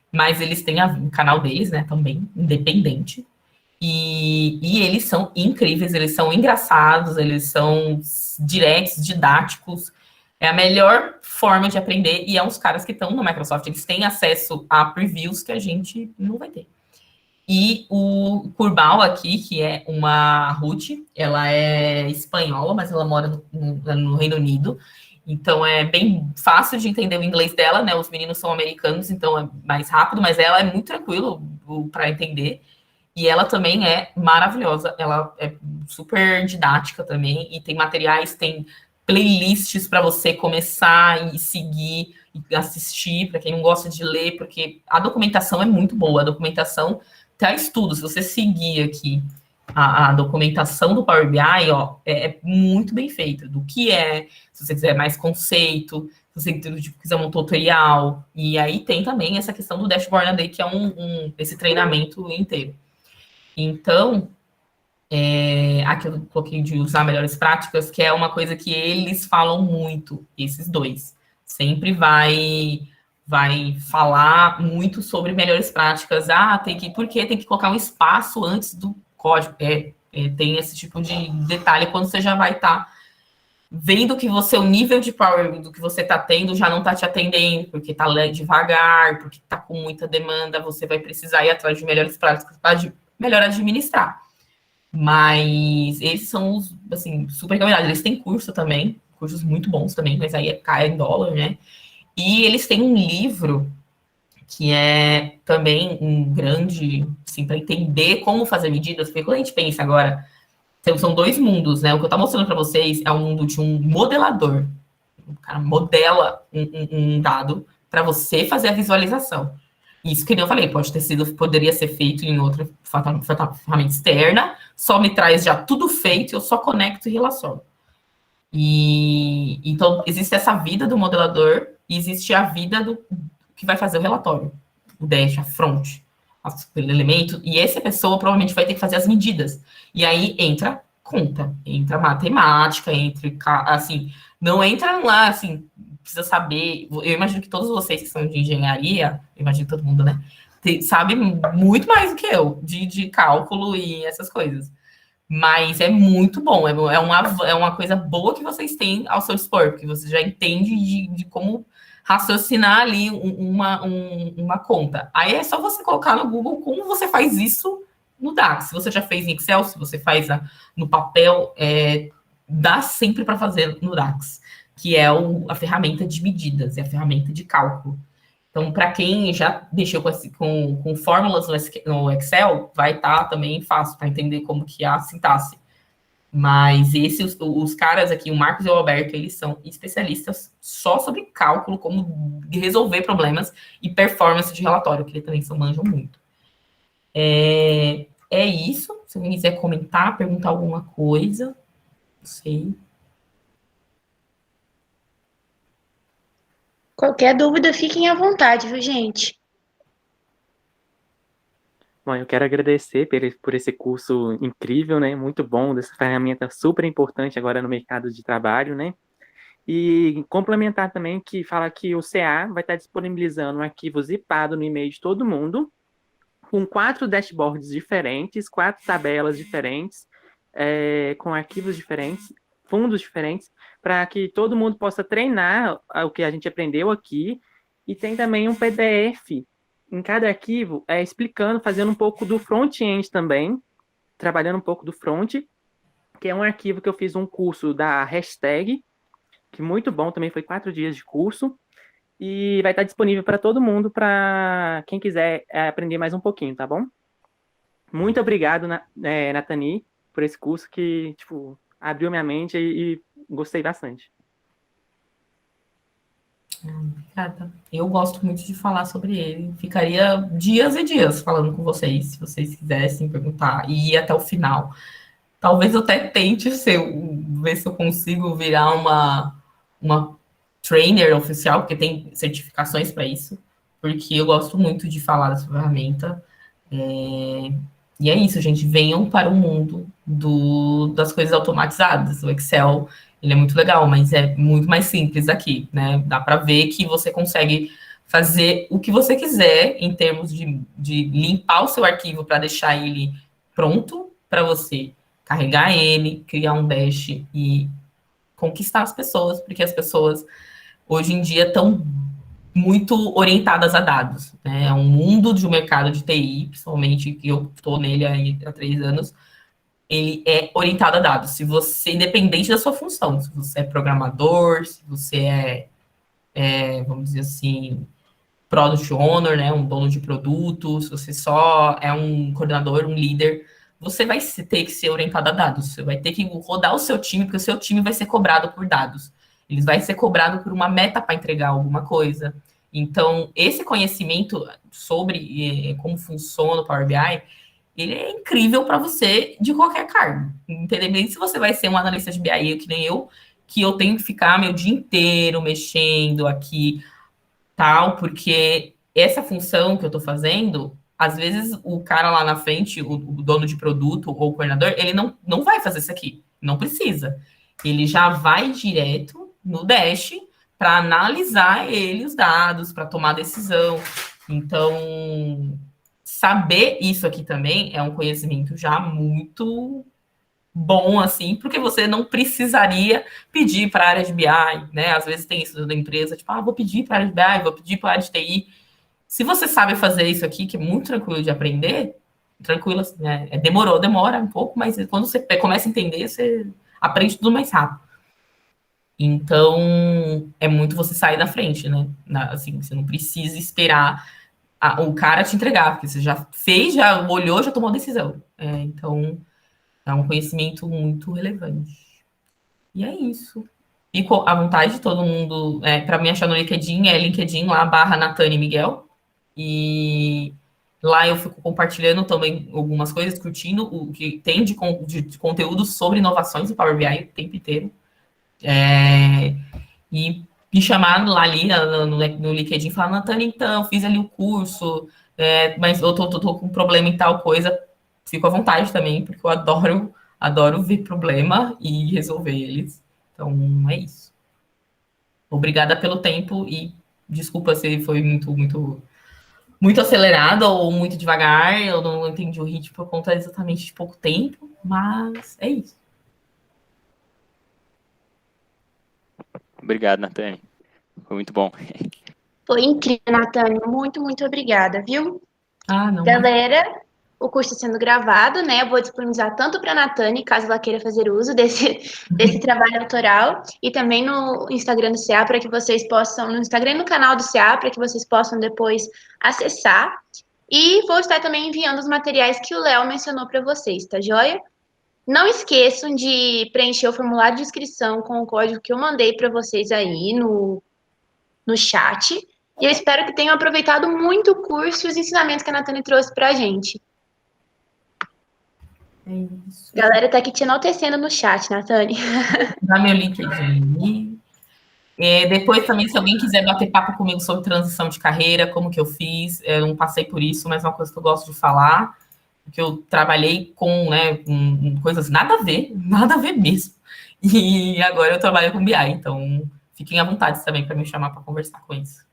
mas eles têm o canal deles, né, também, independente. E eles são incríveis, eles são engraçados, eles são diretos, didáticos. É a melhor forma de aprender, e é uns caras que estão na Microsoft, eles têm acesso a previews que a gente não vai ter. E o Curbal aqui, que é uma Ruth, ela é espanhola, mas ela mora no Reino Unido, então é bem fácil de entender o inglês dela, né? Os meninos são americanos, então é mais rápido, mas ela é muito tranquilo para entender. E ela também é maravilhosa, ela é super didática também, e tem materiais, tem playlists para você começar e seguir e assistir, para quem não gosta de ler, porque a documentação é muito boa, a documentação tá estudo, se você seguir aqui a documentação do Power BI, ó, é muito bem feita, do que é, se você quiser mais conceito, se você quiser um tutorial, e aí tem também essa questão do Dashboard Day, que é esse treinamento inteiro. Então, aqui eu coloquei de usar melhores práticas, que é uma coisa que eles falam muito, esses dois. Sempre vai falar muito sobre melhores práticas. Porque tem que colocar um espaço antes do código. Tem esse tipo de detalhe quando você já vai estar vendo que o nível de power do que você está tendo já não está te atendendo, porque está devagar, porque está com muita demanda, você vai precisar ir atrás de melhores práticas para melhor administrar. Mas esses são os, assim, super recomendados. Eles têm curso também, cursos muito bons também, mas aí cai em dólar, né? E eles têm um livro que é também um grande, assim, para entender como fazer medidas, porque quando a gente pensa agora, são dois mundos, né? O que eu estou mostrando para vocês é o mundo de um modelador. O cara modela um dado para você fazer a visualização. Isso que eu falei, poderia ser feito em outra ferramenta externa, só me traz já tudo feito, eu só conecto e relaciono. Então, existe essa vida do modelador e existe a vida do que vai fazer o relatório, o dash, a front, o elemento, e essa pessoa provavelmente vai ter que fazer as medidas. E aí entra conta, entra matemática, assim, não entra lá, assim, precisa saber, eu imagino que todos vocês que são de engenharia, eu imagino todo mundo, né, sabe muito mais do que eu, de cálculo e essas coisas. Mas é muito bom, é uma coisa boa que vocês têm ao seu dispor, porque você já entende de como raciocinar ali uma conta. Aí é só você colocar no Google como você faz isso no DAX. Se você já fez em Excel, se você faz no papel, dá sempre para fazer no DAX, que é a ferramenta de medidas, é a ferramenta de cálculo. Então, para quem já mexeu com fórmulas no Excel, vai estar também fácil para entender como que é a sintaxe. Mas os caras aqui, o Marcos e o Alberto, eles são especialistas só sobre cálculo, como resolver problemas e performance de relatório, que eles também manjam muito. É isso. Se alguém quiser comentar, perguntar alguma coisa, não sei. Qualquer dúvida, fiquem à vontade, viu, gente? Bom, eu quero agradecer por esse curso incrível, né? Muito bom, dessa ferramenta super importante agora no mercado de trabalho, né? E complementar também que fala que o CA vai estar disponibilizando um arquivo zipado no e-mail de todo mundo, com 4 dashboards diferentes, 4 tabelas diferentes, com arquivos diferentes, fundos diferentes, para que todo mundo possa treinar o que a gente aprendeu aqui. E tem também um PDF em cada arquivo, explicando, fazendo um pouco do front-end também, trabalhando um pouco do front, que é um arquivo que eu fiz um curso da Hashtag, que muito bom, também foi 4 dias de curso, e vai estar disponível para todo mundo, para quem quiser aprender mais um pouquinho, tá bom? Muito obrigado, Nathani, por esse curso que, tipo, abriu minha mente e gostei bastante. Obrigada. Eu gosto muito de falar sobre ele. Ficaria dias e dias falando com vocês, se vocês quisessem perguntar, e ir até o final. Talvez eu até tente ver se eu consigo virar uma trainer oficial, porque tem certificações para isso, porque eu gosto muito de falar dessa ferramenta. E é isso, gente. Venham para o mundo das coisas automatizadas. O Excel, ele é muito legal, mas é muito mais simples aqui, né? Dá para ver que você consegue fazer o que você quiser em termos de limpar o seu arquivo para deixar ele pronto para você carregar ele, criar um dash e conquistar as pessoas, porque as pessoas hoje em dia estão muito orientadas a dados. Né? É um mundo de um mercado de TI, principalmente que eu estou nele há 3 anos, ele é orientado a dados. Se você, independente da sua função, se você é programador, se você vamos dizer assim, product owner, né, um dono de produto, se você só é um coordenador, um líder, você vai ter que ser orientado a dados. Você vai ter que rodar o seu time, porque o seu time vai ser cobrado por dados. Ele vai ser cobrado por uma meta para entregar alguma coisa. Então, esse conhecimento sobre como funciona o Power BI, ele é incrível para você de qualquer cargo. Independente se você vai ser um analista de BI, que nem eu, que eu tenho que ficar meu dia inteiro mexendo aqui, tal, porque essa função que eu estou fazendo, às vezes o cara lá na frente, o dono de produto ou o coordenador, ele não vai fazer isso aqui, não precisa. Ele já vai direto no Dash para analisar os dados, para tomar decisão. Então, saber isso aqui também é um conhecimento já muito bom, assim, porque você não precisaria pedir para a área de BI, né? Às vezes tem isso da empresa, tipo, vou pedir para a área de BI, vou pedir para a área de TI. Se você sabe fazer isso aqui, que é muito tranquilo de aprender, tranquilo, né? Demora um pouco, mas quando você começa a entender, você aprende tudo mais rápido. Então, é muito você sair da frente, né? Assim, você não precisa esperar o cara te entregar, porque você já fez, já olhou, já tomou a decisão. Então, é um conhecimento muito relevante. E é isso. Fico à vontade de todo mundo. Para me achar no LinkedIn, é LinkedIn lá, /Nathani Miguel. E lá eu fico compartilhando também algumas coisas, curtindo o que tem de conteúdo sobre inovações do Power BI o tempo inteiro. E me chamaram lá ali no LinkedIn, falaram, Nathani, então, fiz ali o curso, mas eu tô com problema em tal coisa. Fico à vontade também, porque eu adoro ver problema e resolver eles. Então, é isso. Obrigada pelo tempo e desculpa se foi muito acelerado ou muito devagar. Eu não entendi o ritmo por conta exatamente de pouco tempo, mas é isso. Obrigado, Nathani. Foi muito bom. Foi incrível, Nathani. Muito, muito obrigada, viu? Não. Galera, o curso está sendo gravado, né? Eu vou disponibilizar tanto para a Nathani, caso ela queira fazer uso desse trabalho autoral, e também no Instagram do CA, para que vocês possam, no Instagram e no canal do CA, para que vocês possam depois acessar. E vou estar também enviando os materiais que o Léo mencionou para vocês, tá joia? Não esqueçam de preencher o formulário de inscrição com o código que eu mandei para vocês aí no chat. E eu espero que tenham aproveitado muito o curso e os ensinamentos que a Nathani trouxe para a gente. É isso. Galera tá aqui te enaltecendo no chat, Nathani. Dá meu LinkedIn. Depois também, se alguém quiser bater papo comigo sobre transição de carreira, como que eu fiz, eu não passei por isso, mas é uma coisa que eu gosto de falar, porque eu trabalhei com, né, com coisas nada a ver mesmo. E agora eu trabalho com BI, então fiquem à vontade também para me chamar para conversar com isso.